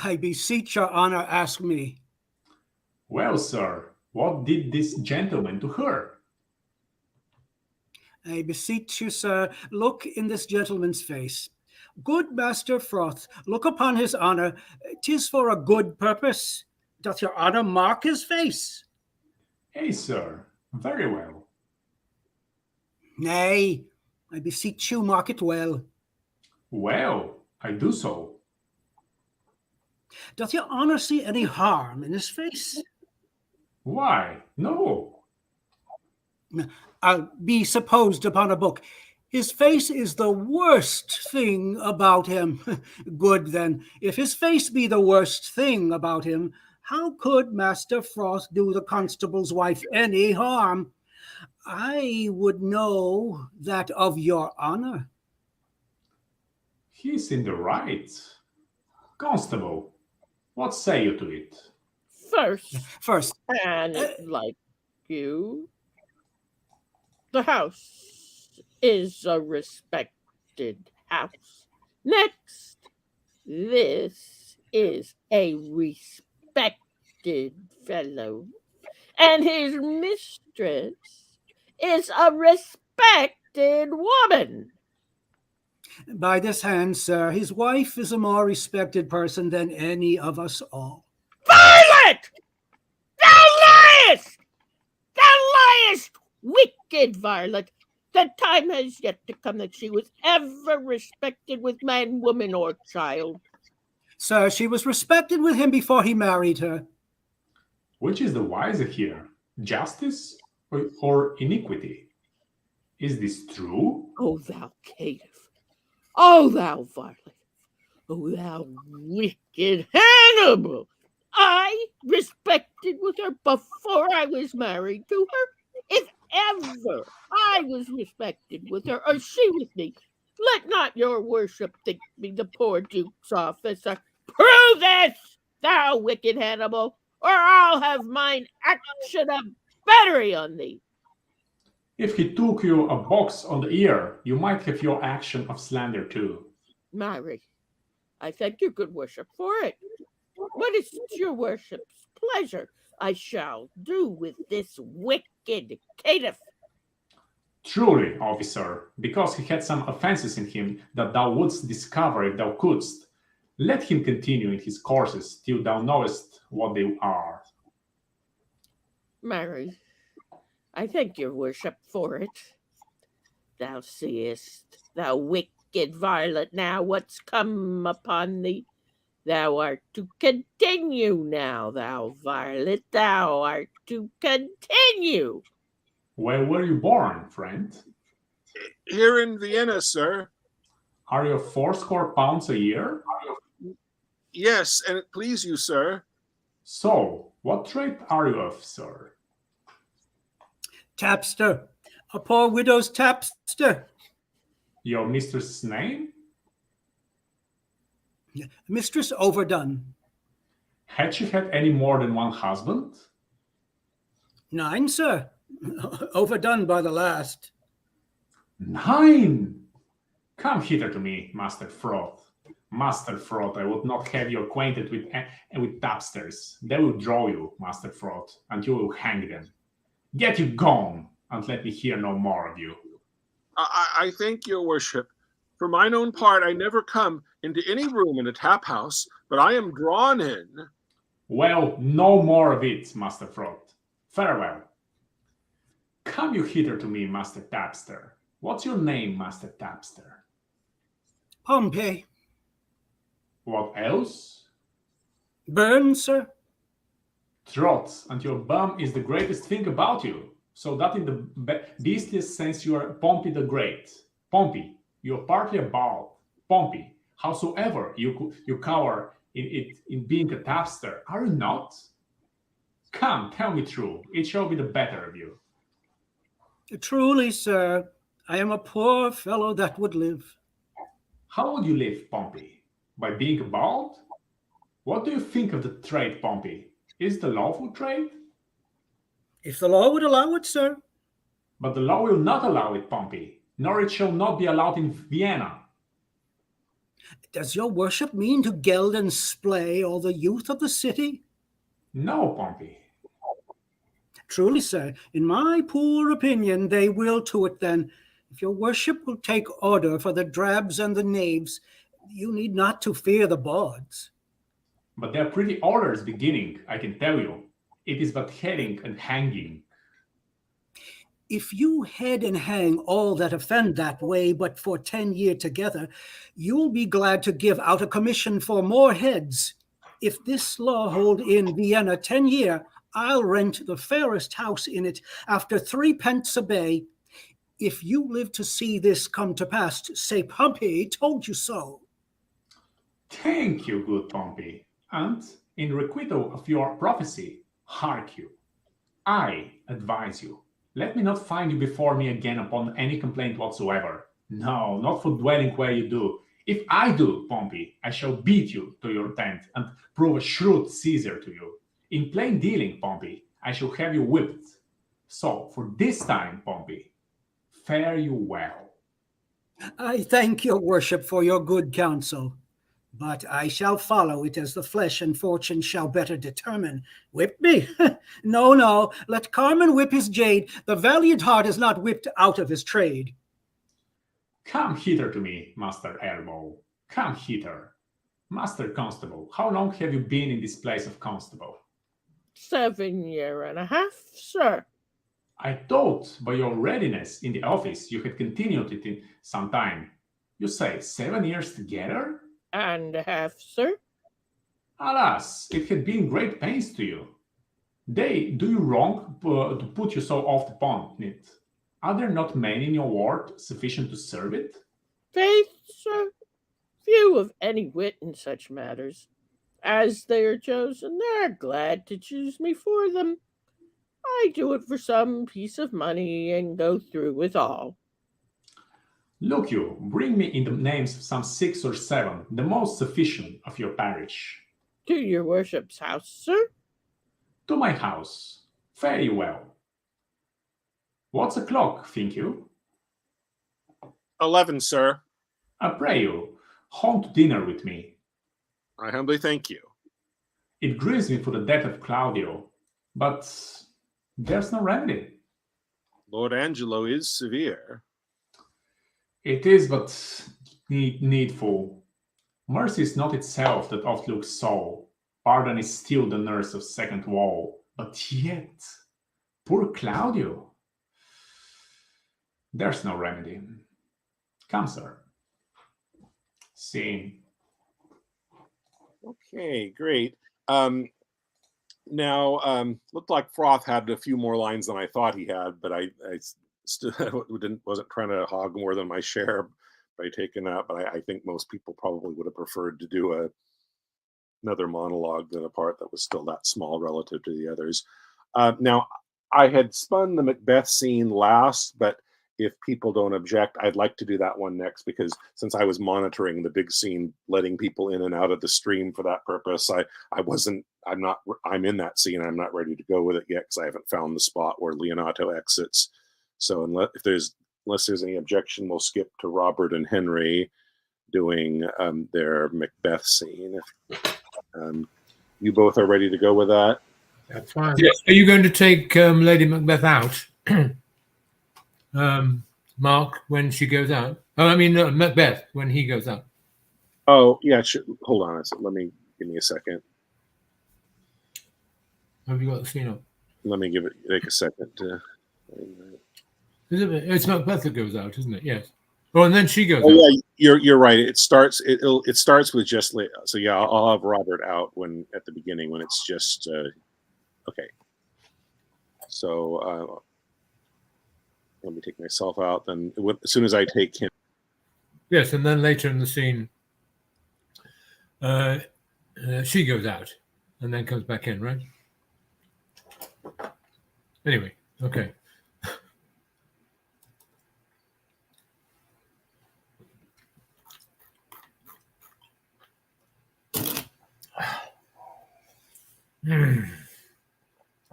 I beseech your honor, ask me. Well, sir, what did this gentleman to her? I beseech you, sir, look in this gentleman's face. Good Master Froth, look upon his honor. 'Tis for a good purpose. Doth your honor mark his face? Ay, sir, very well. Nay, I beseech you, mark it well. Well, I do so. Doth your honor see any harm in his face? Why, no. I'll be supposed upon a book. His face is the worst thing about him. Good then, if his face be the worst thing about him, how could Master Froth do the constable's wife any harm? I would know that of your honor. He's in the right. Constable, what say you to it? First, and like you, the house is a respected house. Next, this is a respected fellow, and his mistress is a respected woman. By this hand, sir, his wife is a more respected person than any of us all. Violet! Thou liest! Thou liest, wicked Violet! The time has yet to come that she was ever respected with man, woman, or child. Sir, she was respected with him before he married her. Which is the wiser here, justice or iniquity? Is this true? O thou caitiff! O thou Violet! O thou wicked Hannibal! I respected with her before I was married to her. If ever I was respected with her, or she with me, let not your worship think me the poor Duke's officer. Prove this, thou wicked Hannibal, or I'll have mine action of battery on thee. If he took you a box on the ear, you might have your action of slander too. Marry, I thank your good worship for it. What is your worship's pleasure I shall do with this wicked caitiff? Truly, officer, because he had some offenses in him that thou wouldst discover if thou couldst, let him continue in his courses till thou knowest what they are. Marry, I thank your worship for it. Thou seest, thou wicked varlet, now what's come upon thee. Thou art to continue now, thou varlet, thou art to continue. Where were you born, friend? Here in Vienna, sir. Are you 80 pounds a year? Yes, and it please you, sir. So, what trade are you of, sir? Tapster, a poor widow's tapster. Your mistress's name? Mistress Overdone. Had she had any more than one husband? 9, sir. Overdone by the last. 9! Come hither to me, Master Fraud. Master Fraud, I would not have you acquainted with tapsters. They will draw you, Master Fraud, and you will hang them. Get you gone, and let me hear no more of you. I thank your worship. For mine own part, I never come into any room in a tap house, but I am drawn in. Well, no more of it, Master Fraud. Farewell. Come you hither to me, Master Tapster. What's your name, Master Tapster? Pompey. What else? Burn, sir. Trots, and your bum is the greatest thing about you, so that in the beastliest sense you are Pompey the Great. Pompey, you are partly a bald. Pompey, howsoever you cower in being a tapster, are you not? Come, tell me true, it shall be the better of you. Truly, sir, I am a poor fellow that would live. How would you live, Pompey? By being a bald? What do you think of the trade, Pompey? Is it a lawful trade? If the law would allow it, sir. But the law will not allow it, Pompey, nor it shall not be allowed in Vienna. Does your worship mean to geld and splay all the youth of the city? No, Pompey. Truly, sir, in my poor opinion, they will to it then. If your worship will take order for the drabs and the knaves, you need not to fear the bawds. But they're pretty orders beginning, I can tell you. It is but heading and hanging. If you head and hang all that offend that way, but for 10 years together, you'll be glad to give out a commission for more heads. If this law hold in Vienna 10 year, I'll rent the fairest house in it after 3 pence a bay. If you live to see this come to pass, say Pompey told you so. Thank you, good Pompey. And in requital of your prophecy, hark you. I advise you, let me not find you before me again upon any complaint whatsoever. No, not for dwelling where you do. If I do, Pompey, I shall beat you to your tent and prove a shrewd Caesar to you. In plain dealing, Pompey, I shall have you whipped. So, for this time, Pompey, fare you well. I thank your worship for your good counsel, but I shall follow it as the flesh and fortune shall better determine. Whip me? No, let Carmen whip his jade. The valiant heart is not whipped out of his trade. Come hither to me, Master Elbow. Come hither. Master Constable, how long have you been in this place of constable? 7 years and a half, sir. I thought by your readiness in the office you had continued it in some time. You say 7 years together? And a half, sir. Alas, it had been great pains to you. They do you wrong to put you so oft upon it. Are there not men in your ward sufficient to serve it? Faith, sir, few of any wit in such matters. As they are chosen, they are glad to choose me for them. I do it for some piece of money and go through with all. Look you, bring me in the names of some 6 or 7, the most sufficient of your parish. To your worship's house, sir? To my house. Fare you well. What's o'clock, think you? 11, sir. I pray you, home to dinner with me. I humbly thank you. It grieves me for the death of Claudio, but there's no remedy. Lord Angelo is severe. It is but needful. Mercy is not itself that oft looks so. Pardon is still the nurse of second woe. But yet, poor Claudio. There's no remedy. Come, sir. Scene. Okay, great. Now, looked like Froth had a few more lines than I thought he had, but I still wasn't trying to hog more than my share by taking that. But I think most people probably would have preferred to do another monologue than a part that was still that small relative to the others. Now, I had spun the Macbeth scene last, but if people don't object, I'd like to do that one next, because since I was monitoring the big scene, letting people in and out of the stream for that purpose, I'm in that scene. I'm not ready to go with it yet because I haven't found the spot where Leonato exits. So unless there's any objection, we'll skip to Robert and Henry doing their Macbeth scene. You both are ready to go with that? That's fine. Yes. Are you going to take Lady Macbeth out? Mark, when she goes out? Oh, I mean, Macbeth, when he goes out. Oh, yeah. Hold on. Give me a second. Have you got the scene up? Let me take a second to. It's Macbeth that goes out, isn't it? Yes. Oh, and then she goes out. Yeah, you're right. It starts with just so yeah. I'll have Robert out at the beginning when it's just okay. So let me take myself out. Then as soon as I take him. Yes, and then later in the scene, she goes out and then comes back in, right? Anyway, okay.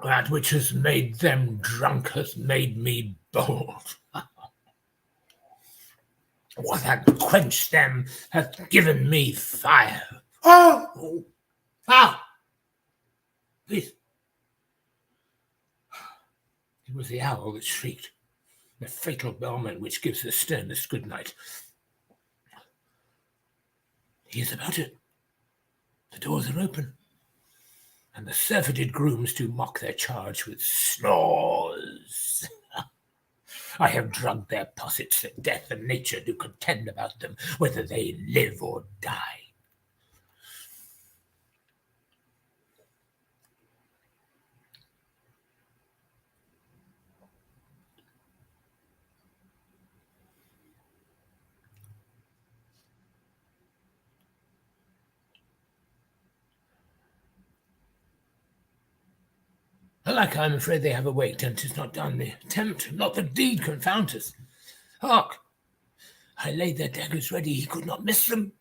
That which has made them drunk has made me bold. What hath quenched them hath given me fire. Oh! Ah! Please. It was the owl that shrieked, the fatal bellman which gives the sternest good night. He is about it. The doors are open, and the surfeited grooms do mock their charge with snores. I have drugged their possets that death and nature do contend about them, whether they live or die. Alack, I am afraid they have awaked, and 'tis not done. The attempt, not the deed, confound us. Hark! I laid their daggers ready, he could not miss them.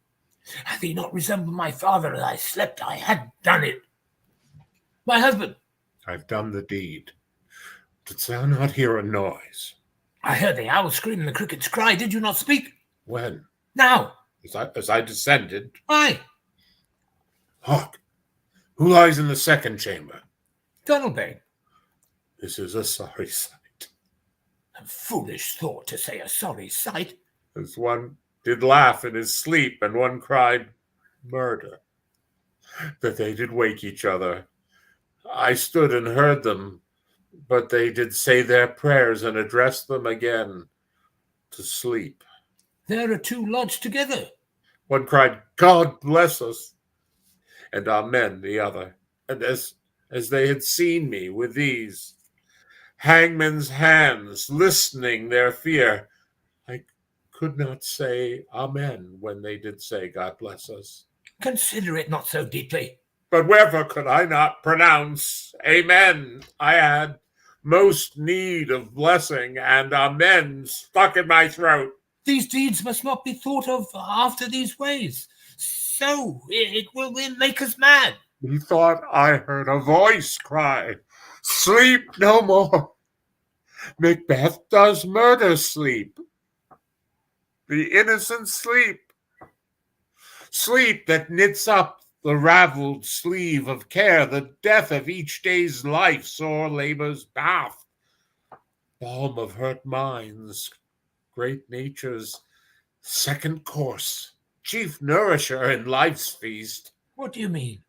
Hath he not resembled my father as I slept? I had done it. My husband! I've done the deed. Didst thou not hear a noise? I heard the owl scream and the crickets cry. Did you not speak? When? Now! As I descended? Aye! Hark! Who lies in the second chamber? Donalbain. This is a sorry sight. A foolish thought to say a sorry sight. as one did laugh in his sleep, and one cried, murder, that they did wake each other. I stood and heard them, but they did say their prayers and address them again to sleep. There are two lodged together. One cried, God bless us, and amen the other. And as they had seen me with these hangman's hands, listening their fear, I could not say amen when they did say God bless us. Consider it not so deeply. But wherefore could I not pronounce amen? I had most need of blessing, and amen stuck in my throat. These deeds must not be thought of after these ways. So it will make us mad. Methought I heard a voice cry, sleep no more. Macbeth does murder sleep. The innocent sleep. Sleep that knits up the raveled sleeve of care, the death of each day's life, sore labor's bath, balm of hurt minds, great nature's second course, chief nourisher in life's feast. What do you mean?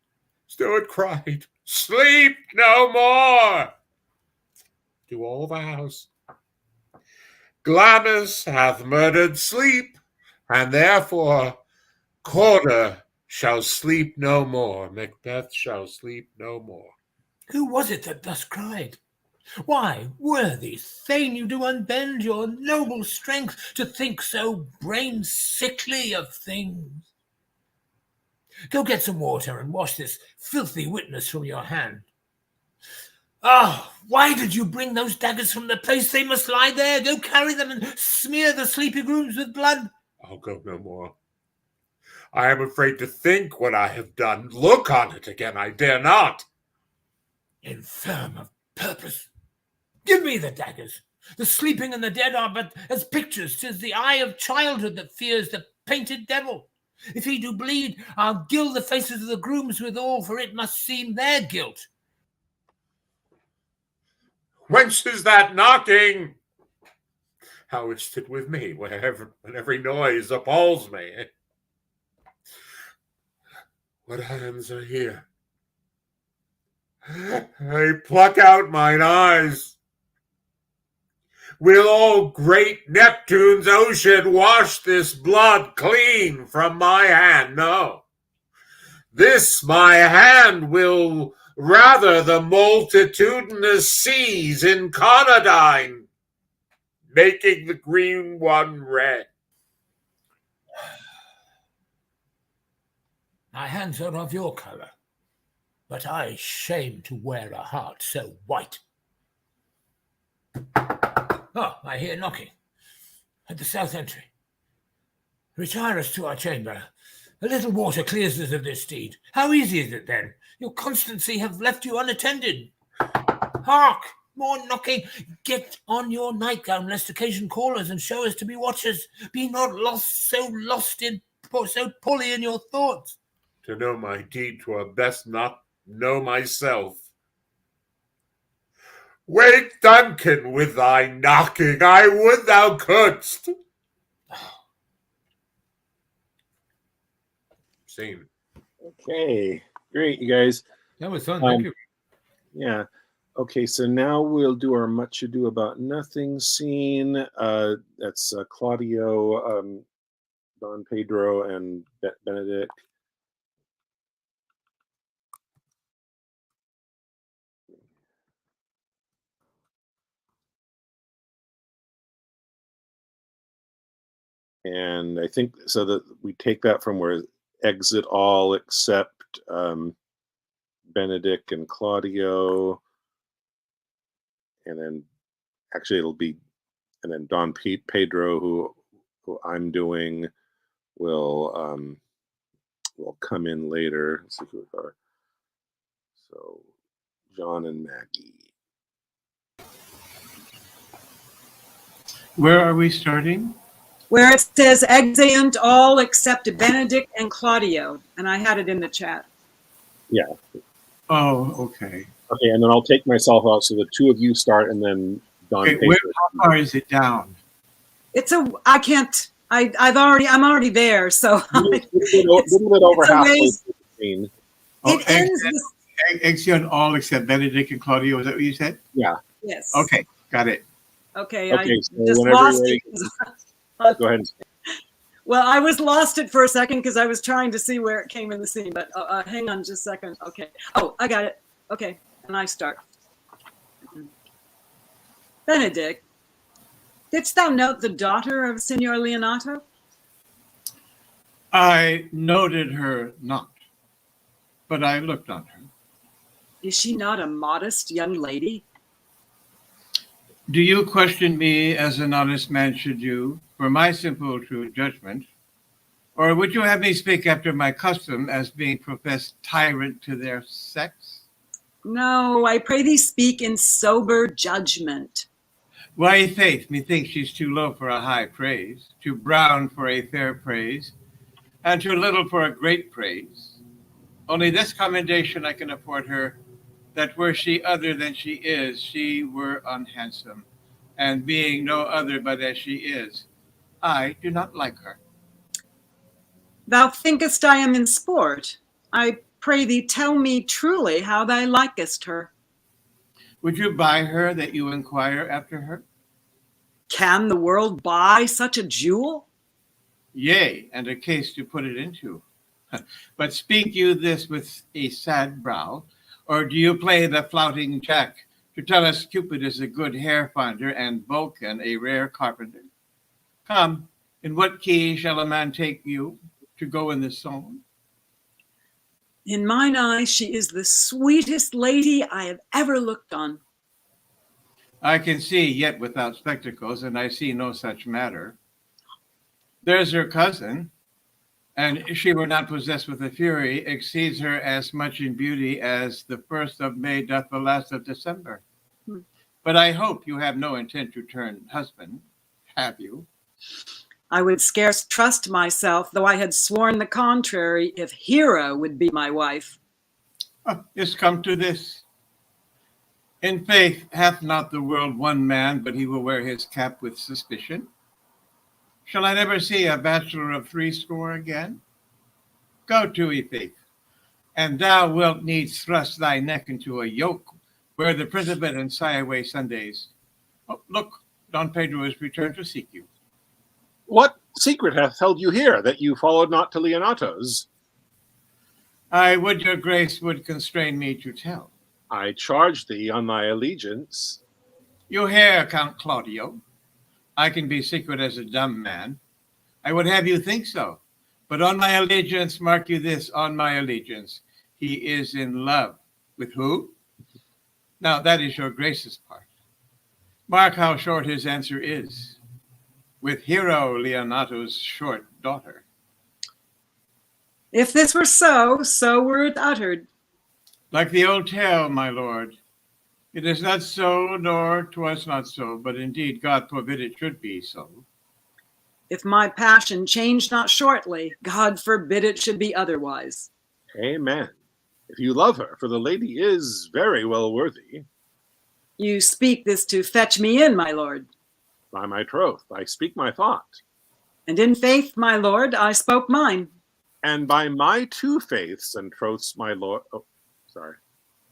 Stuart cried, sleep no more! To all the house. Glamis hath murdered sleep, and therefore Corder shall sleep no more. Macbeth shall sleep no more. Who was it that thus cried? Why, worthy Thane, you do unbend your noble strength to think so brain-sickly of things. Go get some water and wash this filthy witness from your hand. Ah, why did you bring those daggers from the place? They must lie there. Go carry them and smear the sleepy grooms with blood. I'll go no more. I am afraid to think what I have done. Look on it again, I dare not. Infirm of purpose. Give me the daggers. The sleeping and the dead are but as pictures. 'Tis the eye of childhood that fears the painted devil. If he do bleed, I'll gild the faces of the grooms withal, for it must seem their guilt. Whence is that knocking? How is't it with me when every noise appalls me? What hands are here? I pluck out mine eyes. Will all great Neptune's ocean wash this blood clean from my hand? No. This my hand will rather the multitudinous seas in Conadine, making the green one red. My hands are of your colour, but I shame to wear a heart so white. Oh, I hear knocking at the south entry. Retire us to our chamber. A little water clears us of this deed. How easy is it then? Your constancy have left you unattended. Hark! More knocking. Get on your nightgown, lest occasion call us and show us to be watchers. Be not so poorly in your thoughts. To know my deed, 'twere best not know myself. Wake Duncan with thy knocking, I would thou couldst. Scene. Okay, great, you guys. That was fun, thank you. Yeah. Okay, so now we'll do our Much Ado About Nothing scene. That's Claudio, Don Pedro, and Benedict. And I think so that we take that from where exit all except Benedict and Claudio, and then actually it'll be, and then Don Pedro, who I'm doing, will come in later. Let's see who are. So John and Maggie. Where are we starting? Where it says exeunt all except Benedict and Claudio. And I had it in the chat. Yeah. Oh, okay. Okay, and then I'll take myself out so the two of you start, and then Don. Okay, how far is it down? I can't I'm already there, so little bit over it's a halfway ways. through the scene. It ends with Exeunt all except Benedict and Claudio. Was that what you said? Yeah. yes. Okay, got it. Okay, Okay, I so just whenever lost you're it. Go ahead. Well, I was lost it for a second because I was trying to see where it came in the scene, but hang on just a second. Okay. Oh, I got it. Okay, and I start. Benedict, didst thou note the daughter of Signor Leonato? I noted her not, but I looked on her. Is she not a modest young lady? Do you question me as an honest man should do for my simple true judgment? Or would you have me speak after my custom as being professed tyrant to their sex? No, I pray thee speak in sober judgment. Why, faith, methinks she's too low for a high praise, too brown for a fair praise, and too little for a great praise. Only this commendation I can afford her, that were she other than she is, she were unhandsome, and being no other but as she is, I do not like her. Thou thinkest I am in sport. I pray thee tell me truly how thou likest her. Would you buy her that you inquire after her? Can the world buy such a jewel? Yea, and a case to put it into. But speak you this with a sad brow, or do you play the flouting jack to tell us Cupid is a good hair finder and Vulcan a rare carpenter? Come, in what key shall a man take you to go in this song? In mine eyes, she is the sweetest lady I have ever looked on. I can see yet without spectacles, and I see no such matter. There's her cousin, and if she were not possessed with a fury, exceeds her as much in beauty as the 1st of May doth the last of December. But I hope you have no intent to turn husband, have you? I would scarce trust myself, though I had sworn the contrary, if Hero would be my wife. It's come to this. In faith, hath not the world one man, but he will wear his cap with suspicion? Shall I never see a bachelor of 80 again? Go to, faith, and thou wilt needs thrust thy neck into a yoke, where the Principate and sigh away Sundays. Oh, look, Don Pedro is returned to seek you. What secret hath held you here, that you followed not to Leonato's? I would your grace would constrain me to tell. I charge thee on thy allegiance. You hear, Count Claudio. I can be secret as a dumb man. I would have you think so. But on my allegiance, mark you this, on my allegiance, he is in love. With who? Now that is your grace's part. Mark how short his answer is. With Hero Leonato's short daughter. If this were so, so were it uttered. Like the old tale, my lord. It is not so, nor 'twas not so, but indeed God forbid it should be so. If my passion change not shortly, God forbid it should be otherwise. Amen. If you love her, for the lady is very well worthy. You speak this to fetch me in, my lord. By my troth, I speak my thought. And in faith, my lord, I spoke mine. And by my 2 faiths and troths, my lord. Oh, sorry.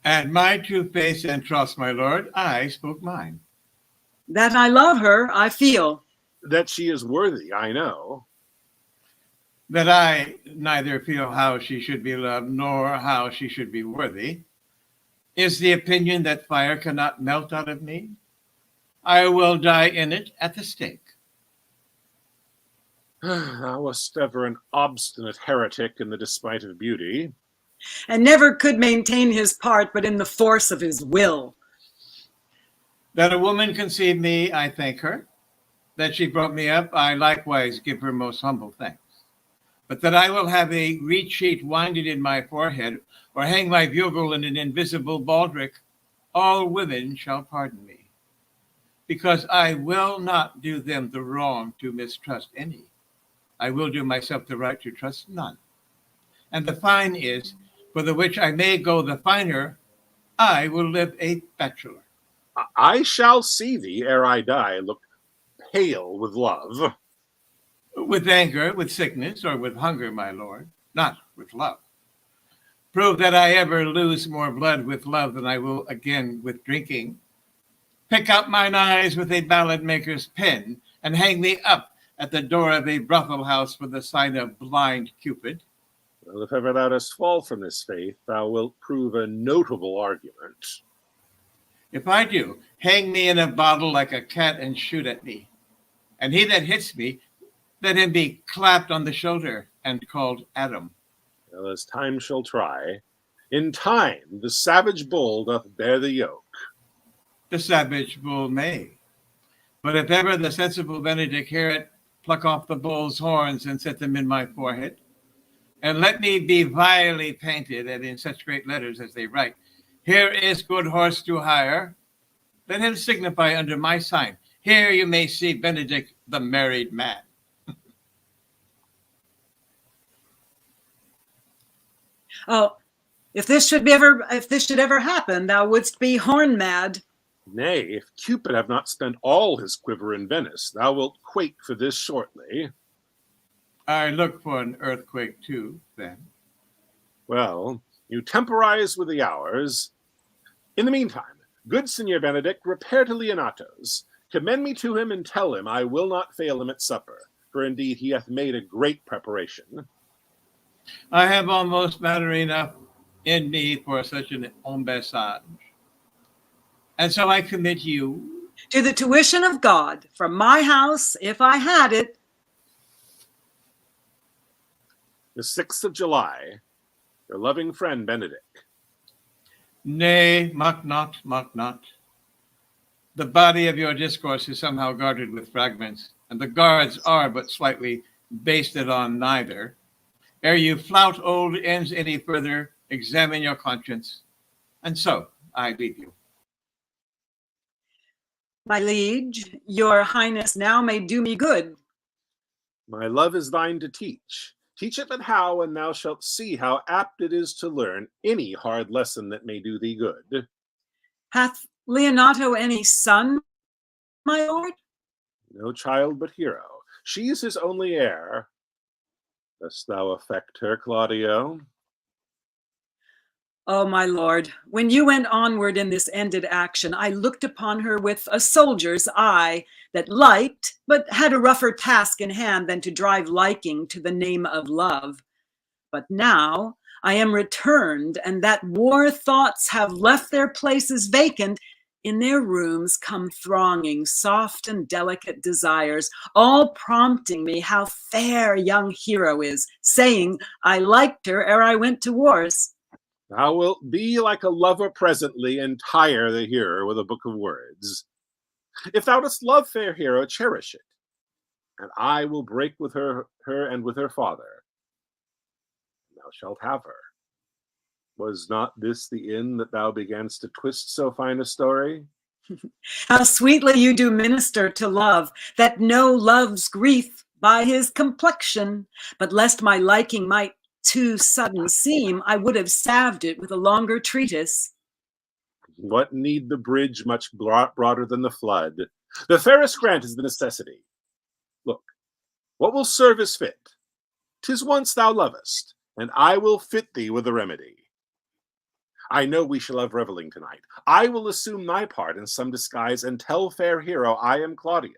And my 2 faiths and trusts, my lord, I spoke mine. That I love her, I feel. That she is worthy, I know. That I neither feel how she should be loved, nor how she should be worthy, is the opinion that fire cannot melt out of me. I will die in it at the stake. Thou wast ever an obstinate heretic in the despite of beauty. And never could maintain his part but in the force of his will. That a woman conceived me, I thank her. That she brought me up, I likewise give her most humble thanks. But that I will have a reed sheet winded in my forehead, or hang my bugle in an invisible baldric, all women shall pardon me. Because I will not do them the wrong to mistrust any. I will do myself the right to trust none. And the fine is, for the which I may go the finer, I will live a bachelor. I shall see thee ere I die look pale with love. With anger, with sickness, or with hunger, my lord, not with love. Prove that I ever lose more blood with love than I will again with drinking. Pick up mine eyes with a ballad maker's pen, and hang me up at the door of a brothel house for the sign of blind Cupid. Well, if ever thou dost fall from this faith, thou wilt prove a notable argument. If I do, hang me in a bottle like a cat and shoot at me. And he that hits me, let him be clapped on the shoulder and called Adam. Well, as time shall try, in time the savage bull doth bear the yoke. The savage bull may. But if ever the sensible Benedict hear it, pluck off the bull's horns and set them in my forehead, and let me be vilely painted, and in such great letters as they write, here is good horse to hire. Let him signify under my sign, here you may see Benedict the married man. Oh, if this should ever happen, thou wouldst be horn mad. Nay, if Cupid have not spent all his quiver in Venice, thou wilt quake for this shortly. I look for an earthquake too, then. Well, you temporize with the hours. In the meantime, good Signor Benedict, repair to Leonato's. Commend me to him and tell him I will not fail him at supper, for indeed he hath made a great preparation. I have almost matter enough in me for such an embassage. And so I commit you to the tuition of God from my house, if I had it. The 6th of July, your loving friend Benedict. Nay, mock not, mock not. The body of your discourse is somehow guarded with fragments, and the guards are but slightly basted on neither. Ere you flout old ends any further, examine your conscience. And so I leave you. My liege, your highness now may do me good. My love is thine to teach. Teach it but how, and thou shalt see how apt it is to learn any hard lesson that may do thee good. Hath Leonato any son, my lord? No child but Hero. She is his only heir. Dost thou affect her, Claudio? Oh, my lord, when you went onward in this ended action, I looked upon her with a soldier's eye that liked, but had a rougher task in hand than to drive liking to the name of love. But now I am returned, and that war thoughts have left their places vacant, in their rooms come thronging soft and delicate desires, all prompting me how fair young Hero is, saying I liked her ere I went to wars. Thou wilt be like a lover presently, and tire the hearer with a book of words. If thou dost love fair Hero, cherish it, and I will break with her and with her father. Thou shalt have her. Was not this the inn that thou beganst to twist so fine a story? How sweetly you do minister to love, that know love's grief by his complexion. But lest my liking might too sudden seem, I would have salved it with a longer treatise. What need the bridge much broader than the flood? The fairest grant is the necessity. Look, what will serve is fit. 'Tis once thou lovest, and I will fit thee with the remedy. I know we shall have reveling tonight. I will assume thy part in some disguise and tell fair Hero I am Claudio.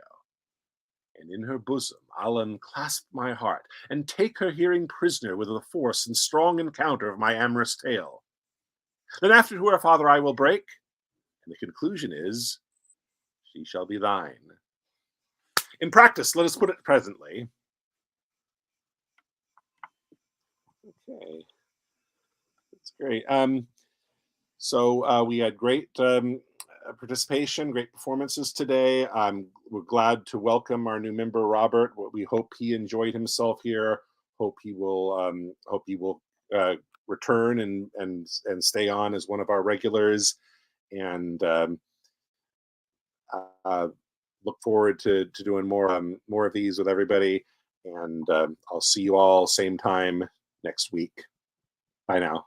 And in her bosom I'll unclasp my heart and take her hearing prisoner with the force and strong encounter of my amorous tale. Then after to her father I will break, and the conclusion is, she shall be thine. In practice, let us put it presently. Okay, that's great. So we had great participation, great performances today. We're glad to welcome our new member, Robert. We hope he enjoyed himself here. Hope he will return and stay on as one of our regulars. And look forward to doing more of these with everybody. And I'll see you all same time next week. Bye now.